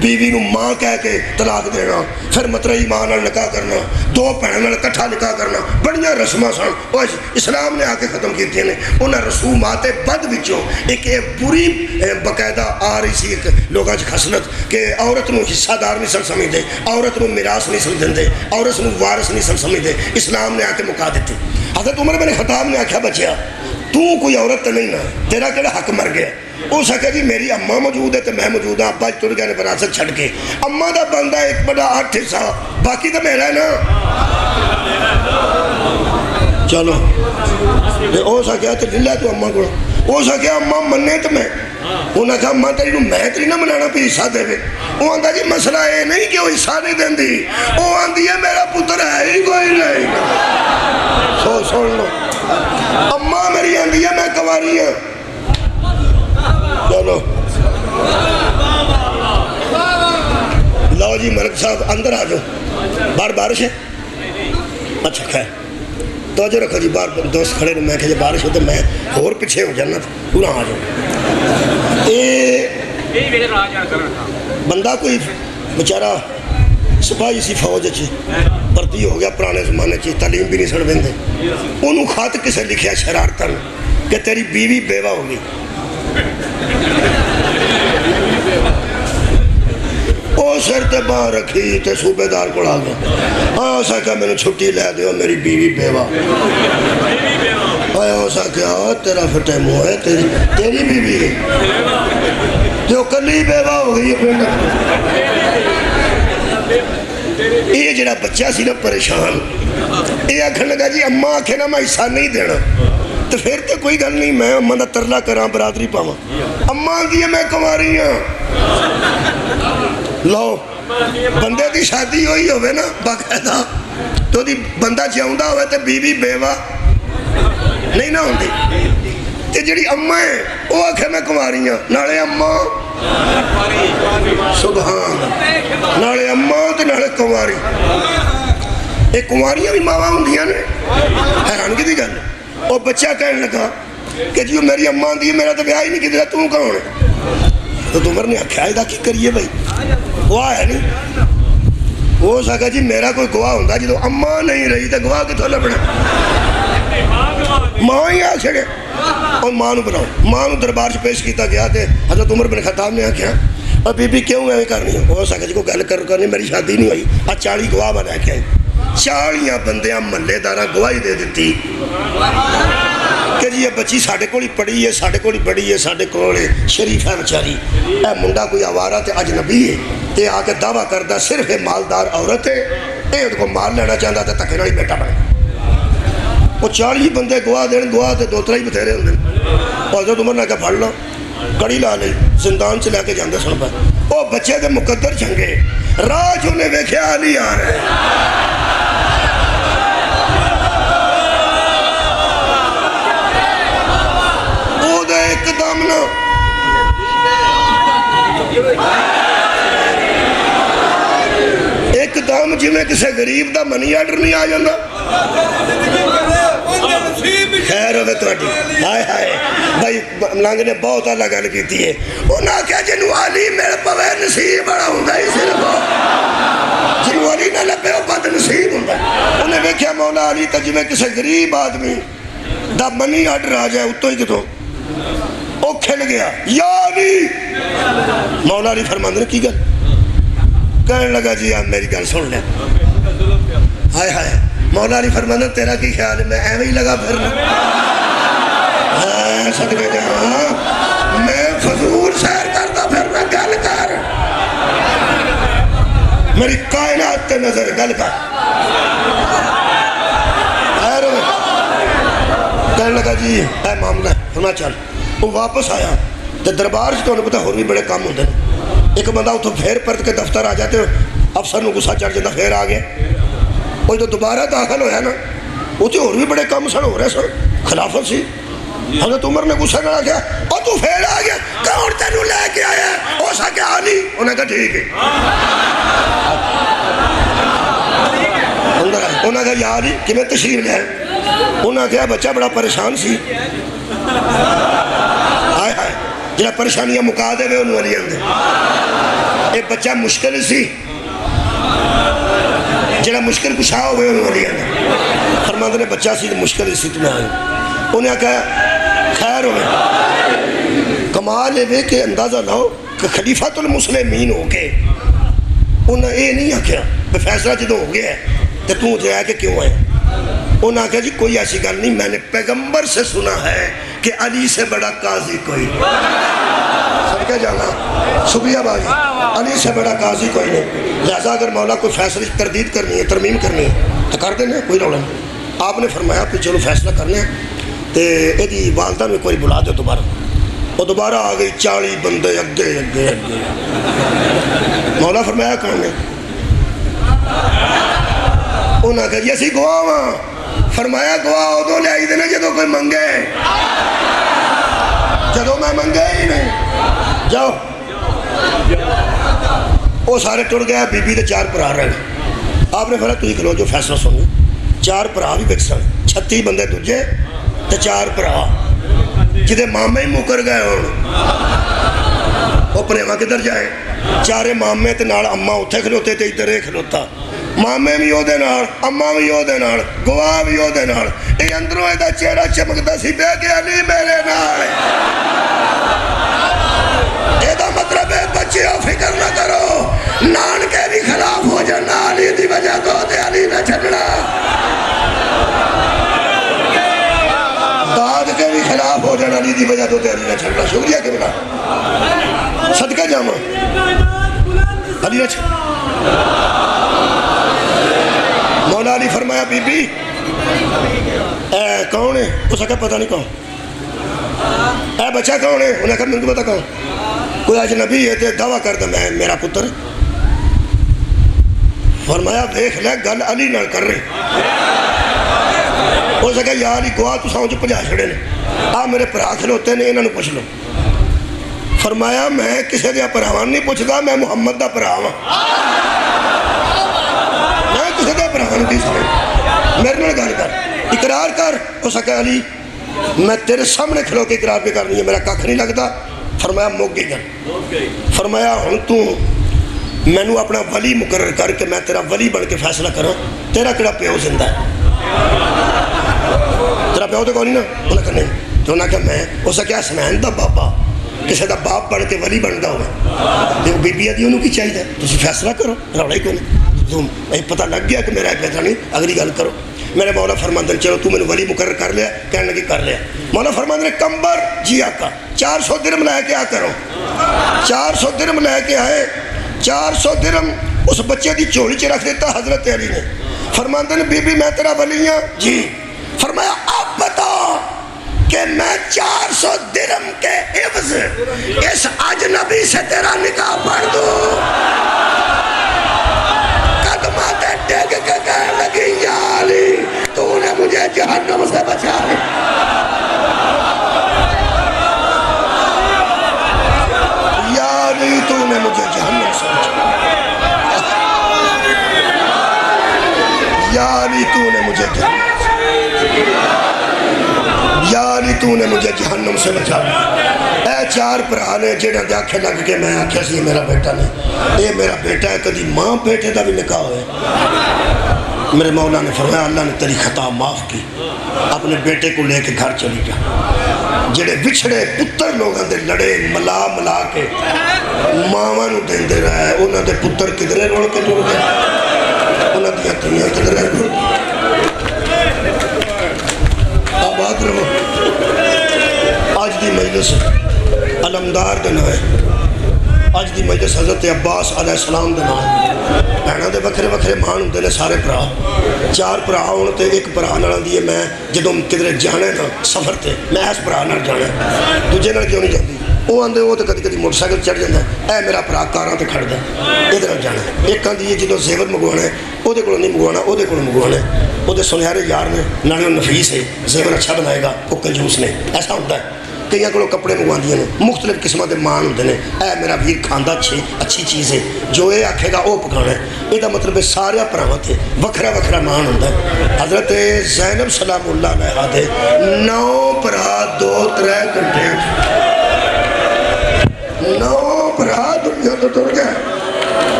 بیوی نو ماں کہہ کے طلاق دینا, پھر مترئی ماں نال نکاح کرنا, دو بھیناں نال کٹھا نکاح کرنا, بڑیاں رسماں سن. وہ اسلام نے آ کے ختم کی نے. انہاں رسومات بد وچوں ایک بری باقاعدہ آ رہی سی ایک لوگاں چ خصلت کہ عورت نو حصہ دار نہیں سن سمجھدے, عورت نو میراث نہیں سمجھدے, عورت نو وارث نہیں سن سمجھدے. اسلام نے آ کے مکا دیتی. حضرت عمر بن خطاب نے آکھیا بچیا تو کوئی عورت تو نہیں نا, تیرا کہڑا حق مر گیا. اس آخر جی میری اماں موجود ہے تو میں موجود ہوں, ابا تر گئے نے وراثت چھڑ کے. اماں دا بندہ ایک بڑا 8 حصہ, باقی تو میرا ہے نا. چلو اس آخیا تو لے لے تو اماں کو. اس آخیا اماں منے تو میں. انہیں کہا اماں تیری میں تیری نہ منانا پہ حصہ دے. وہ آتا جی مسئلہ یہ نہیں کہ وہ حصہ نہیں دیں دی, وہ آتی ہے میرا پتر ہے ہی کوئی نہیں. سن لو, اماں میری آتی ہے میں کواری ہوں. چلو لو جی مرد صاحب اندر آ جاؤ. باہر بارش ہے؟ اچھا خیر توجہ رکھو جی. باہر دوست کھڑے نے, میں کہ جب بارش ہو تو میں اور پیچھے ہو جانا تھا, پورا آ جاؤ. بندہ کوئی بیچارہ سپاہی سی فوج بھرتی ہو گیا پرانے زمانے چ, تعلیم بھی نہیں سن دے. انہوں خط کسے لکھیا شرارتن کہ تیری بیوی بیوہ ہوگی. وہ سر تے باں رکھی تے صوبے دار کو آ گیا. ہاں اسا کہا میں نے چھٹی لے دیو, میری بیوی بیوہ. آیا اسا کہا تیرا فٹے منہ ہے, تیری بیوی ہے جو کلی بیوہ ہو گئی. یہ جڑا بچہ سی نا پریشان, یہ آکھن لگا جی اماں آکھے نا میں حصہ نہیں دینا تو پھر تو کوئی گل نہیں, میں اماں دا ترلا کراں برادری پاواں. اماں آندی ہے میں کماری ہوں. لو بندے دی شادی ہوئی ہوئے نا باقاعدہ تو دی بندہ جیوندا ہوئے تو بیوی بیوہ نہیں نہ ہوندی. تے جڑی اماں ہے وہ آکھے میں کماری ہوں, نالے اماں سبحان, نالے اماں تے نالے کماری. یہ کماریاں بھی ماواں ہوندیاں نے, حیرانگی دی گل. وہ بچہ کہنے لگا کہ جی میری اماں آندی ہے میرا تو بیاہ ہی نہیں کیتا, تو کون ہے؟ تو عمر نے آکھیا ادا کی کریے بھائی, گواہ ہے نہیں. وہ سکا جی میرا کوئی گواہ ہوندہ جی تو اماں نہیں رہی تو گواہ کتوں لبنا. ماں ہی آ چھڑے اور ماں نو بناؤ. ماں نو دربار سے پیش کیتا گیا تھے. حضرت عمر بن خطاب نے آکھیا اور بی بی کیوں ہے کرنی ہے؟ وہ سکا جی کو گل کرنی, میری شادی نہیں ہوئی, 40 گواہ بنا کے آئی. 40 بندیاں محلے داراں گواہی دے دیتی کہ جی یہ بچی ساڑھے کولی پڑھی ہے, ساڑھے کولی پڑھی ہے, ساڑھے کولی شریف ہے بچاری. اے منڈا کوئی آوارہ تے اجنبی ہے, تے آ کے دعویٰ کردہ صرف مالدار عورت ہے, اے ان کو مال لینا چاہتا تے تکے نالی بیٹا بنے. وہ 40 بندے گواہ دین, گواہ تے 2-3 ہی بتھیرے ہوندے. حضرت عمر نے کہا پھڑ لو, کڑی لا لئی, زندان سے لے کے جاندے سن پہ. وہ بچے دے مقدر چنگے, راہ جو نے ویکھیا علی آ رہے ایک دم نہ ایک دم کام جویں کسے غریب دا منی آرڈر نہیں آ جاندہ خیر ہوئے توڑی ہائے ہائے بھائی ملانگ نے بہت اللہ گل کیتی ہے انہاں کیا جنو علی میرے پوے نصیب بڑا ہوں گا ہی صرف جنو علی نہ لپے وہ بد نصیب ہوں گا انہیں دیکھیا مولا علی تا جویں کسے غریب آدمی دا منی آرڈر آ جائے اتو ہی کتوں او کھل گیا یا علی مولا علی فرماندے نے کی گل کہنے لگا جی آپ میری گل سن لیں ہائے ہائے مولا علی فرماندے تیرا کی خیال ہے میں ایویں ہی لگا پھرنا صدقے جہاں میں فضول سیر کرتا پھرنا گل کر میری کائنات تے نظر گل کر خیر کہنے لگا جی اے معاملہ ہونا چل وہ واپس آیا تو دربار سے تو انہیں پتا اور بھی بڑے کام ہوتے ہیں ایک بندہ اتھو پھر پرت کے دفتر آ جاتے ہو افسر نو غصہ چڑھ جاتا پھر آ گیا وہ جو دوبارہ داخل ہویا نا اتھے اور بھی بڑے کام سن ہو رہے سن خلافت سی حضرت عمر نے غصہ کرا کیا اور تو پھر آ گیا کون تینو لے کے آیا ہو سکے علی انہیں کہا ٹھیک ہے انہیں کہا یا علی کہ میں تشریف لے انہیں کہا بچہ بڑا پریشان سی آئے آئے جنہا پریشانیاں مکا دے ہوئے انہوں علی اندے ایک بچہ مشکل سی جنہا مشکل کشا ہوئے انہوں علی اندے فرماندے نے بچہ سی مشکل سی تمہیں آئے انہیں کہا خیر ہوئے کمال ہے کہ اندازہ لاؤ کہ خلیفۃ المسلمین ہو کے انہیں یہ نہیں آکھیا فیصلہ جدوں ہو گیا ہے تو تو جائے کہ کیوں ہے انہوں نے کہا جی کوئی ایسی گل نہیں میں نے پیغمبر سے سنا ہے کہ علی سے بڑا قاضی کوئی صدقہ جانا صبیہ بازی علی سے بڑا قاضی کوئی نہیں لہذا اگر مولا کوئی فیصلے تردید کرنی ہے ترمیم کرنی ہے تو کر دینا کوئی رولا نہیں آپ نے فرمایا کہ چلو فیصلہ کرنے ہیں تو یہ والدہ میں کوئی بلا دے دوبارہ وہ دوبارہ آ گئی 40 بندے اگے اگے اگے مولا فرمایا کون نے انہوں نے کہا جی اسی گواہ ہاں فرمایا گواہ ہو دو لے آئی دینا جدو کوئی منگے جدو میں منگے ہی نہیں جاؤ وہ سارے ٹوڑ گیا بی بی دے 4 پرا رہے آپ نے فرمایا تو ہی کھلو جو فیصلہ سنو 4 پرا بھی بچ سن 36 بندے تجھے تو 4 پرا جدے مامے ہی مکر گئے ہوں وہ پریما کدھر جائے 4 مامے تے نال اماں اتھے کھلوتے تے ادھر کھلوتا مامے بھی ہو دے نال اماں بھی ہو دے نال گواہ بھی ہو دے نال اے اندروں ایدہ چہرہ چمکتا سی پہ کہ علی میرے نال ایدہ مطلب ہے بچے ہو فکر نہ کرو نان کے بھی خلاف ہو جانا علی دی وجہ تو دے علی نہ چھڑنا داد کے بھی خلاف ہو جانا علی دی وجہ تو دے علی نہ چھڑنا شکریہ کہ بنا صدقہ جامع علی نہ چھڑنا مولا علی فرمایا بی بی اے کون ہے اس کا پتہ نہیں کون اے بچہ کون ہے انہیں کہا مجھے پتہ کون کوئی اجنبی ہے تے دعویٰ کرتا میں میرا پتر فرمایا دیکھ لے گل علی نہ کر رہے اس کہا یا علی گواہ تو ساؤں جو پجا چھڑے نے آپ میرے پرا کھلوتے نے انہوں نے پوچھ لو فرمایا میں کسی دیا پراوان نہیں پوچھتا میں محمد دا پراوان میرے نال گل کر اقرار کر اس کہا علی میں تیرے سامنے کھلو کے اقرار پہ کرنی ہے میرا ککھ نہیں لگتا فرمایا موک گئی گل فرمایا ہن تو میں نو اپنا ولی مقرر کر کے میں تیرا ولی بن کے فیصلہ کروں تیرا کڑا پیو زندہ ہے تیرا پیو تو کون نہیں نا انہیں کہا نہیں تو انہیں کہا میں اس کہا حسنین دا بابا کسی دا باپ بن کے ولی بندا ہوئے دیکھو بی بی آدھی انہوں کی چاہیے تو فیصلہ کرو روڑا ہی کون ہے پتہ لگ گیا کہ میرا ایک فیصلہ نہیں اگلی گل کرو میرے مولا فرماندن چلو تو میں نے ولی مقرر کر لیا کہنے لگی کر لیا مولا فرماندن کمبر جی آقا 400 درم لے کے آ کرو 400 درم لے کے آئے 400 درم اس بچے دی چوڑی چ رکھ دیتا حضرت علی نے فرماندن بی بی میں تیرا ولی ہوں جی فرمایا اب بتا کہ میں 400 درم کے عوض اس اجنبی سے تیرا نکاح پڑھ دوں ڈیگ کے کہنے لگی یا علی تو نے مجھے جہنم سے بچا لے یا علی تو نے مجھے جہنم سے بچا مجھے یا علی تو نے مجھے جہنم سے بچا لیا۔ اے چار بھرا نے جہاں دے آنکھیں لگ کے میں آکھیا سی میرا بیٹا نہیں، یہ میرا بیٹا ہے، کدی ماں بیٹے دا بھی نکاح ہوئے۔ میرے مولا نے فرمایا اللہ نے تیری خطا معاف کی، اپنے بیٹے کو لے کے گھر چلی جا۔ جڑے بچھڑے پتر لوگوں دے لڑے ملا ملا کے ماواں نو دیندے رہے، انہاں دے پتر کدھرے روڑ کے ٹر گئے، انہاں دیا دنیا کدھرے روڑ گئے۔ آباد رہو۔ آج دی مجلس علمدار دن ہے، آج دی مجلس حضرت عباس علیہ السلام دن ہے۔ بہنوں دے وکھرے وکھرے مان ہوندے نے سارے بھرا، چار بھرا ہون تے ایک بھرا نال آندی ہے میں جدوں کدھرے جانا نا سفر تے میں اس بھرا نال جانا، دوجے نال کیوں نہیں جاندی؟ وہ آندے وہ تو کدی کدی موٹر سائیکل چڑھ جاتا ہے، اے میرا بھرا کاراں تے کھڑدا ادھر نال جانا۔ ایک آندی ہے جدوں زیور منگوانا ہے وہ کولوں نہیں منگوانا، وہ کولوں منگوانا ہے، وہ سنہرے یار نے نالے نفیس ہے، زیور اچھا بنائے گا، وہ کنجوس نے، ایسا ہوتا ہے۔ کئی کو کپڑے منگواندیاں نے، مختلف قسموں کے مان ہوتے ہیں، اے میرا ویر کھاندہ اچھی چیز ہے، جو یہ آکھے گا وہ پکانا ہے۔ یہ مطلب ہے سارے بھراواں تے وکھرا وکھرا مان ہوتا ہے۔ حضرت زینب سلام اللہ علیہا دے 9 بھرا 2-3 گھنٹے 9 بھرا دنیا تو ٹر گئے۔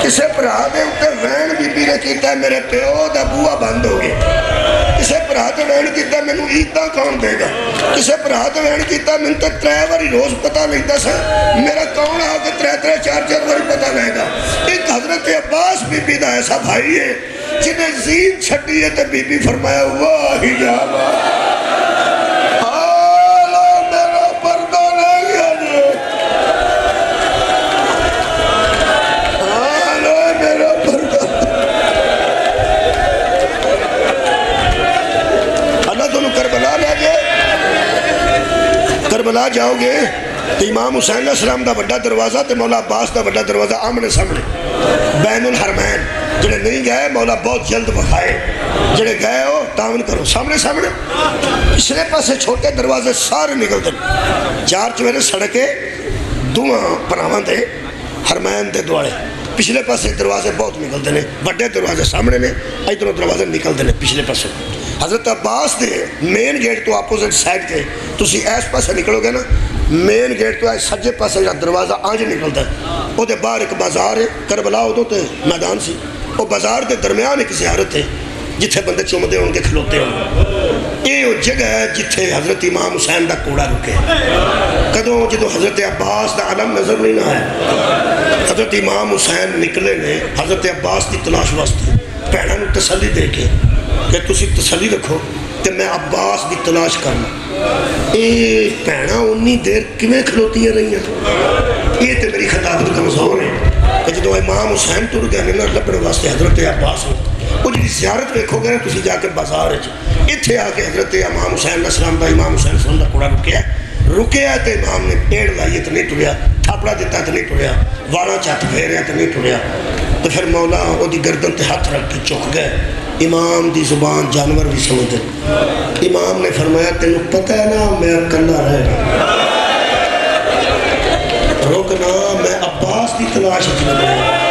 کسی بھرا دے اوپر وین بی بی نے کیتا ہے میرے پیو دا بوا بند ہو گیا، کسی بھرا تے وین کیتا مینوں عیداں کون دے گا، کسی بھرا تے وین کیتا مینوں تے 3 واری روز پتہ لگدا سا میرا کون آ کے 3-3 4-4 واری پتہ لے گا۔ ایک حضرت عباس بی بی دا ایسا بھائی ہے جنہیں زین چھٹی ہے تے بی بی فرمایا واہ یا واہ کربلا جاؤ گے تو امام حسین علیہ السلام دا بڑا دروازہ تے مولا عباس دا بڑا دروازہ آمنے سامنے بین الحرمین۔ جنہیں نہیں گئے مولا بہت جلد بخائے، جنہیں گئے ہو تعاون کرو سامنے سامنے۔ پچھلے پاسے چھوٹے دروازے سارے نکل دیں، 4 چویرے سڑکے دوہاں پراوان دے حرمین دے دوارے، پچھلے پاسے دروازے بہت نکل دیں، بڑے دروازے سامنے نے، ادھروں دروازے نکل دیں پچھلے پاسے۔ حضرت عباس دے مین گیٹ تو اپوزٹ سائڈ تے تسی ایس پاسے نکلو گے نا، مین گیٹ تو سجے پاسے جہاں دروازہ آنج نکلتا ہے، وہ دے باہر ایک بازار ہے، کربلا ادو تے میدان سی، وہ بازار دے درمیان ایک زیارت ہے جتھے بندے چومدے ہوں گے کھلوتے ہوں۔ یہ وہ جگہ ہے جتھے حضرت امام حسین دا کوڑا رکے، کدوں جدو حضرت عباس دا علم نظر نہیں نہ ہے، حضرت امام حسین نکلے نے حضرت عباس دی تلاش واسطے بھیناں نوں تسلی دے کے کہ تسی تسلی رکھو کہ میں عباس دی تلاش کرنا۔ یہ بھیناں انی دیر کیویں کھلوتی رہی ہیں؟ یہ تے میری خطابت کمزور ہے کہ جدو امام حسین ٹر گئے نا لبنے واسطے حضرت عباس وہ جی زیارت دیکھو گے نا تسی جا کے بازار اتنے آ کے حضرت امام حسین علیہ السلام دا امام حسین السلام دا کوڑا رکیا تو امام نے پیڑ لائیے تو نہیں ٹریا، تھاپڑا دیتا تو نہیں ٹریا، والا چت پھیریا تو نہیں ٹریا، تو پھر مولا وہ دی گردن تے ہاتھ رکھ کے چک گئے۔ امام دی زبان جانور بھی سمجھتے، امام نے فرمایا تینوں پتہ ہے نا میں کلا رہ گیا، رکنا میں عباس دی تلاش چل گیا،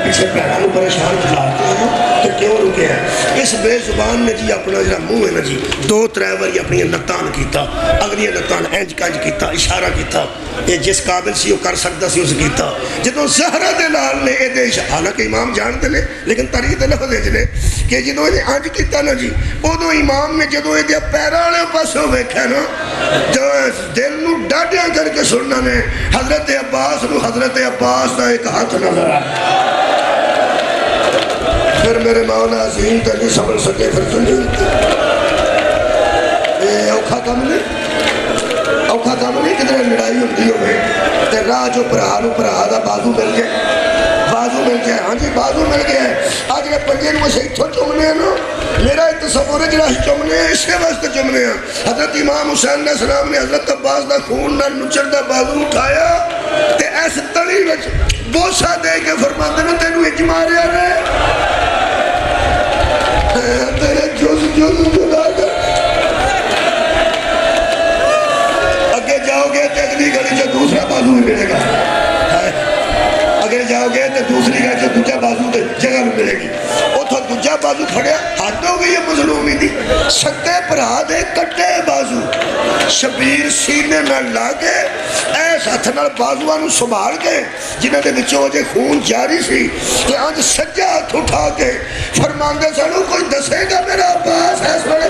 پیچھے پیرانوں پریشان کھلاتے ہیں تو کیوں رکے ہیں؟ اس بے زبان نے جی اپنا جڑا منہ ہے نا جی 2-3 واری اپنی لتان کیتا، اگلی لتان انج کنج کیتا، اشارہ کیتا، یہ جس قابل سی وہ کر سکتا سی اس کیتا۔ جدوں زہرا دے لال نے یہ حالانکہ امام جانتے ہیں لیکن تاریخ دے لفظ نے کہ جدوں یہ انج کیتا نا جی ادو امام نے جدوں یہ پیروں والے پاسوں ویکھیا نا جو دل نو ڈاڈیاں کر کے سننا نے حضرت عباس نو حضرت عباس دا ایک ہاتھ نظر آیا۔ پھر میرے مولا عظیم تے نہیں سمجھ سکے، پھر تو نہیں یہ اوکھا کام نہیں کدھر لڑائی ہوتی ہوئے تے راہ جو پرہا دا بازو مل گئے ہاں جی بازو مل گئے۔ آج جڑے پنجے نو اسے اتھوں چومنے ہیں نا، میرا تصور ہے جڑا چومنے ہیں اسے واسطے چومنے ہیں۔ حضرت امام حسین علیہ السلام نے حضرت عباس دا خون نہ نچڑ دا بازو اٹھایا تے ایس تڑی وچ بوسا دے کے فرماتے ہیں تینوں اج ماریا نے تیرے جز جدا کر اگے جاؤ گے تو اگلی گھڑی سے دوسرا بازو بھی ملے گا، اگے جاؤ گے تو دوسری گھڑی سے دوسرا بازو جگہ بھی ملے گی، اتھوں دوسرا بازو کھڑیا حد ہو گئی ہے مظلومی دی۔ سکے بھرا دے کٹے بازو شبیر سینے نہ لاگے ایس ہاتھ نال بازوਆਂ ਨੂੰ ਸੰਭਾਲ کے جنہاں دے وچوں جے خون جاری سی تے اج سجا ہاتھ اٹھا کے فرماندے سن کوئی دسے گا میرا عباس ایس ویلے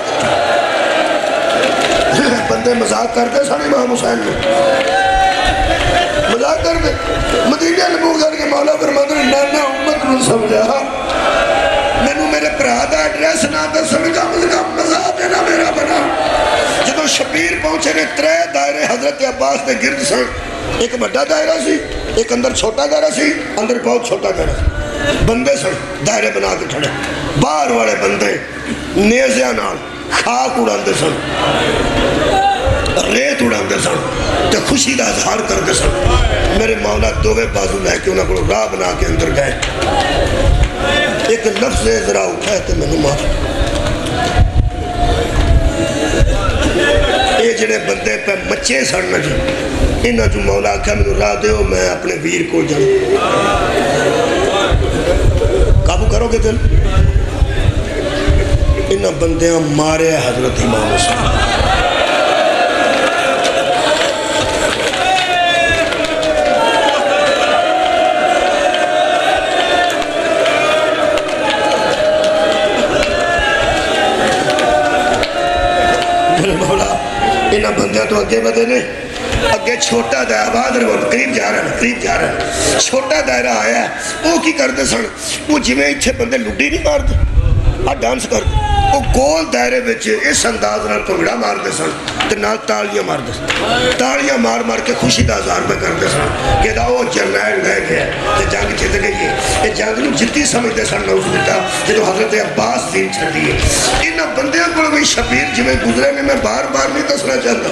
بندے مذاق کرتے سن امام حسین نے مذاق کرتے مدینہ نبوت کر کے مولا فرماندے نانا امت نو سمجھا مینوں میرے بھرا دا ایڈریس نہ دسن کم از کم مذاق ہے نا میرا بنا جدوں شبیر پہنچے نے 3 دائرے حضرت عباس دے گرد سن ایک بڑا دائرہ سی ایک اندر چھوٹا دائرہ سی اندر بہت چھوٹا دائرہ سی بندے سن دائرے بنا کے کھڑے باہر والے بندے نیزیاں نال خاک اڑاندے سن ریت اڑاندے سن تے خوشی دا اظہار کرتے سن میرے مولا دووے بازو لے کے انہاں کو راہ بنا کے اندر گئے ایک لفظ ذرا اٹھائے تے میں معاف یہ جڑے بندے پہ مچے سن نہ جی انہاں جو مولا آکھا میں راہ دیو میں اپنے ویر کو جاؤں قابو کرو گے دل انہاں بندیاں مارے حضرت امام حسین انہاں بندیاں تو اگے بدے نے اگے چھوٹا دائرہ آباد رہو قریب جا رہا ہے چھوٹا دائرہ آیا ہے وہ کی کرتے سن وہ جویں اتھے بندے لڈی نہیں مارتے ڈانس کرتے وہ گول دائرے بچے اس انداز نال پنگڑا مار دے سن تے نال تالیاں مار دے سن تالیاں مار مار کے خوشی دا اظہار میں کرتے سن کہ دا وہ جرنیل لے گیا تے جنگ جت گئی ہے یہ جنگ نو جتی سمجھتے سن نوز باللہ جدو حضرت عباس دین چھڑ دیئے انہاں بندیاں کو بھی شبیر جویں گزرے نے میں بار بار نہیں دسنا چاہتا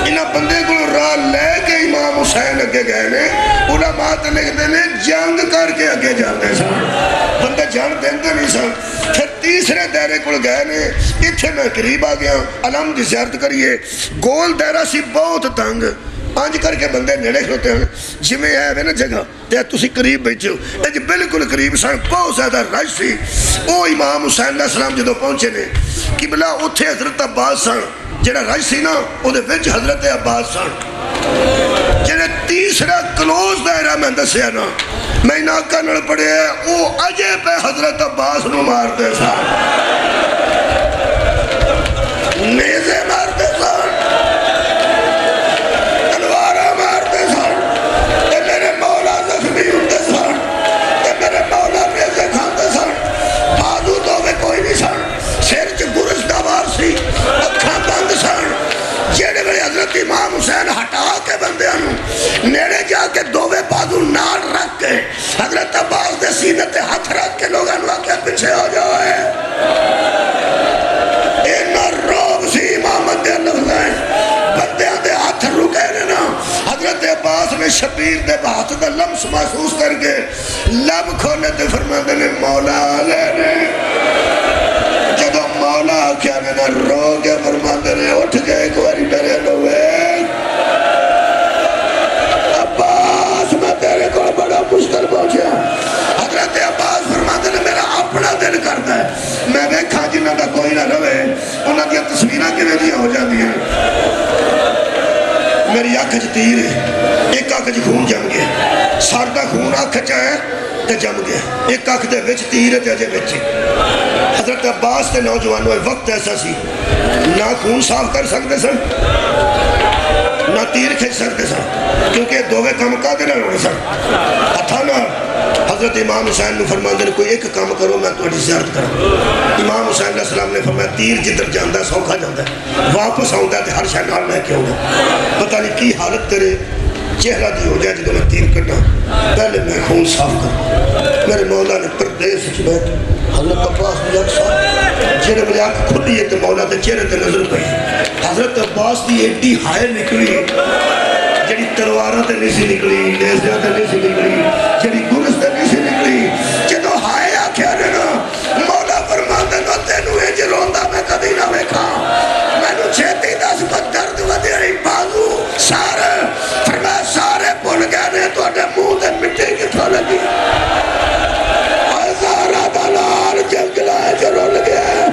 انہاں بندے کو راہ لے کے امام حسین اگے گئے نے علماء تے لکھتے نے جنگ کر کے اگے جاندے سن بندے جان دیندے نہیں سن پھر تیسرے دائرے کو گئے نے اتھے میں قریب آ گیا علم دی زیارت کریے گول دائرہ سی بہت تنگ آنج کر کے بندے نیڑے ہوتے ہیں جمیں ہے نا جگہ تے تسی قریب بیٹھے ہو اج بالکل قریب سن بہت زیادہ رش سی او امام حسین علیہ السلام جدو پہنچے نے قبلہ اتھے حضرت عباس سن جڑا رش سی نا او دے وچ حضرت عباس سن جڑے تیسرا کلوز دائرہ میں دسیا نا میں ناکہ نڑ پڑے ہیں او اجے پہ حضرت عباس نو مار دے سن نیزے مار دے سن تلوارہ مار دے سن تے میرے مولا زخمی ہوندے سن تے میرے مولا نیزے کھاندے سن بازو تو میں کوئی نہیں سن سر چ گرش دوار سی اکھاں بند سن جیڑے میرے حضرت امام حسین ہٹا کے بندے انہوں نیڑے جا کے دووے بازو نال رکھ کے حضرت عباس دے سینے تے ہاتھ رکھ کے لوگ انہوں آکے پیچھے ہو جائے اینا روب سی امامت دے لفظیں بندے دے ہاتھ رکے نا حضرت عباس نے شبیر دے بہت دا لمس محسوس کر کے لب کھولے تے فرماندے نے مولا لے نے جدو مولا کیا میں نے رو کے فرماندے نے اٹھ گئے ایک باری میرے لوے عباس میں تیرے کو بڑا مشکل پہنچیا حضرت عباس فرماندے نے میرا اپنا دل کرتا ہے میں دیکھا جنہ دا کوئی نہ روے انہاں دیا تصویرہ کے لیے ہو جاتی ہیں میری آنکھ چ تیر ہے ایک آنکھ چ خون جم گیا سر دا خون آنکھ چ ہے تے جم گیا ایک آنکھ دے وچ تیر ہے تے اجے وچ حضرت عباس تے نوجوانوں وقت ایسا سی نہ خون صاف کر سکتے سن نہ تیر کھچ سکتے سن کیونکہ دووے کام قادر ہونے سن ہتھاں نال حضرت امام حسین نے فرمایا نے کوئی ایک کام کرو میں تہاڈی زیارت کراں امام حسین علیہ السلام نے فرمایا تیر جدھر جاندا سوکھا جاندا واپس آوندا تے ہر شے نال لے کے آوندا پتہ نہیں کی حالت تیرے چہرہ دی ہو جائے جدوں میں تیر کٹا پہلے میں خون صاف کر میرے مولا نے پردیس وچ بیٹھ حضرت عباس دی اکھ صاف جڑے میری اکھ کھلی ہے تے مولا دے چہرے تے نظر پئی حضرت عباس دی ایڈی ہائے نکلی جڑی تلواراں تے نہیں سی نکلی نیزیاں تے نہیں سی نکلی جڑی گرز تے نہیں سی نکلی جدوں ہائے آکھیا نے نا مولا فرماندے نے تینوں انج روندا میں کدی نہ ویکھا مینوں چھتی دس درد ودیا بازو سارے فرمایا سارے بھول گئے نے تواڈے منہ تے مٹی کتھوں لگی ہزارہ دلال جنگلا جو رول گیا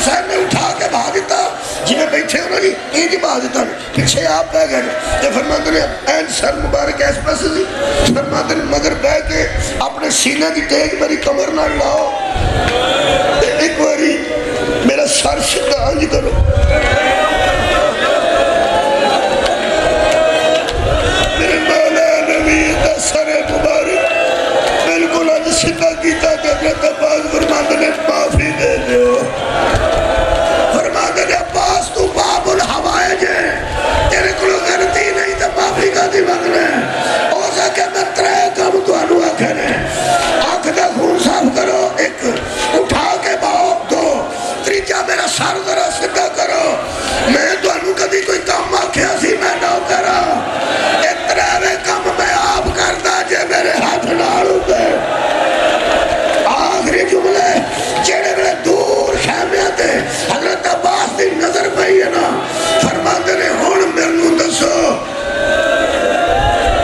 حسین نے اٹھا کے بہا دیتا جی میں بیٹھے ہونا جی اینج بہا دیتا پیچھے آپ بہ گئے تے فرماتے نے این سر مبارک ایس پاس سی فرماتے نے مگر بہ کے اپنے سینے کی ٹیک میری کمر نہ لاؤ ایک باری میرا سر سیدھا انج کرو میرے مولا نبی دا سر مبارک بالکل اج سیدھا کیتا تے حضرت عباس فرماتے نے معافی دے دیو فرماتے نے عباس تو باب الحوائج ہے تیرے کو غلطی نہیں تو معافی کا دی مانگنا ہے ہو سکے میں ترے کام تو انو آکھنے آنکھ دا خون صاف کرو ایک اٹھا کے باؤ دو تریجا میرا سر ذرا سدھا کرو میں تو انو کبھی کوئی کام آکھیا سی میں نہ کرا اترے کام میں آپ کرتا جے میرے ہاتھ نالو دے آخری جملے جیڑے میرے دور خیمیاں تے حضرت عباس دی نظر پئی ہے نا فرماتے نے ہون میرنو دسو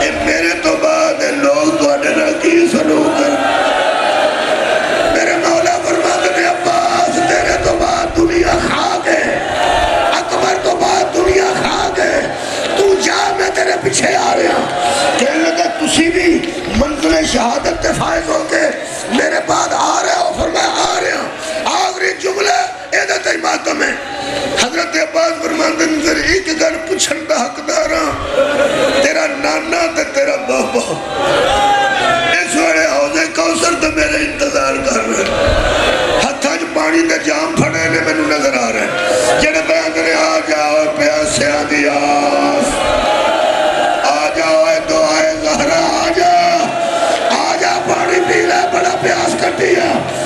اے میرے تو بعد لوگ تو اڈنا کی سلوک کر میرے مولا فرماتے نے عباس تیرے تو بعد دنیا کھا گئے اکبر تو بعد دنیا کھا گئے تو جا میں تیرے پیچھے آ رہا کہنے لگا تسی بھی منزل شہادت تے فائز ہو کے میرے بعد آ رہے ہو فرمایا آ رہے ہوں آخری جملہ ایدت ماتم ہے حضرت عباس فرماتے نظر ایک گل پوچھن دا حق دارا تیرا نانا تے تیرا بابا اس وڑے حوضے کوثر تے میرے انتظار کر رہے ہتھاں جو پانی دے جام پھڑے نے میں نظر آ رہے جڑے بیان کرے آ جاؤ پیاسیاں دی آس آ جاؤ اے دعائے زہرا آ جا پانی پی لے بڑا پیاس کٹی ہے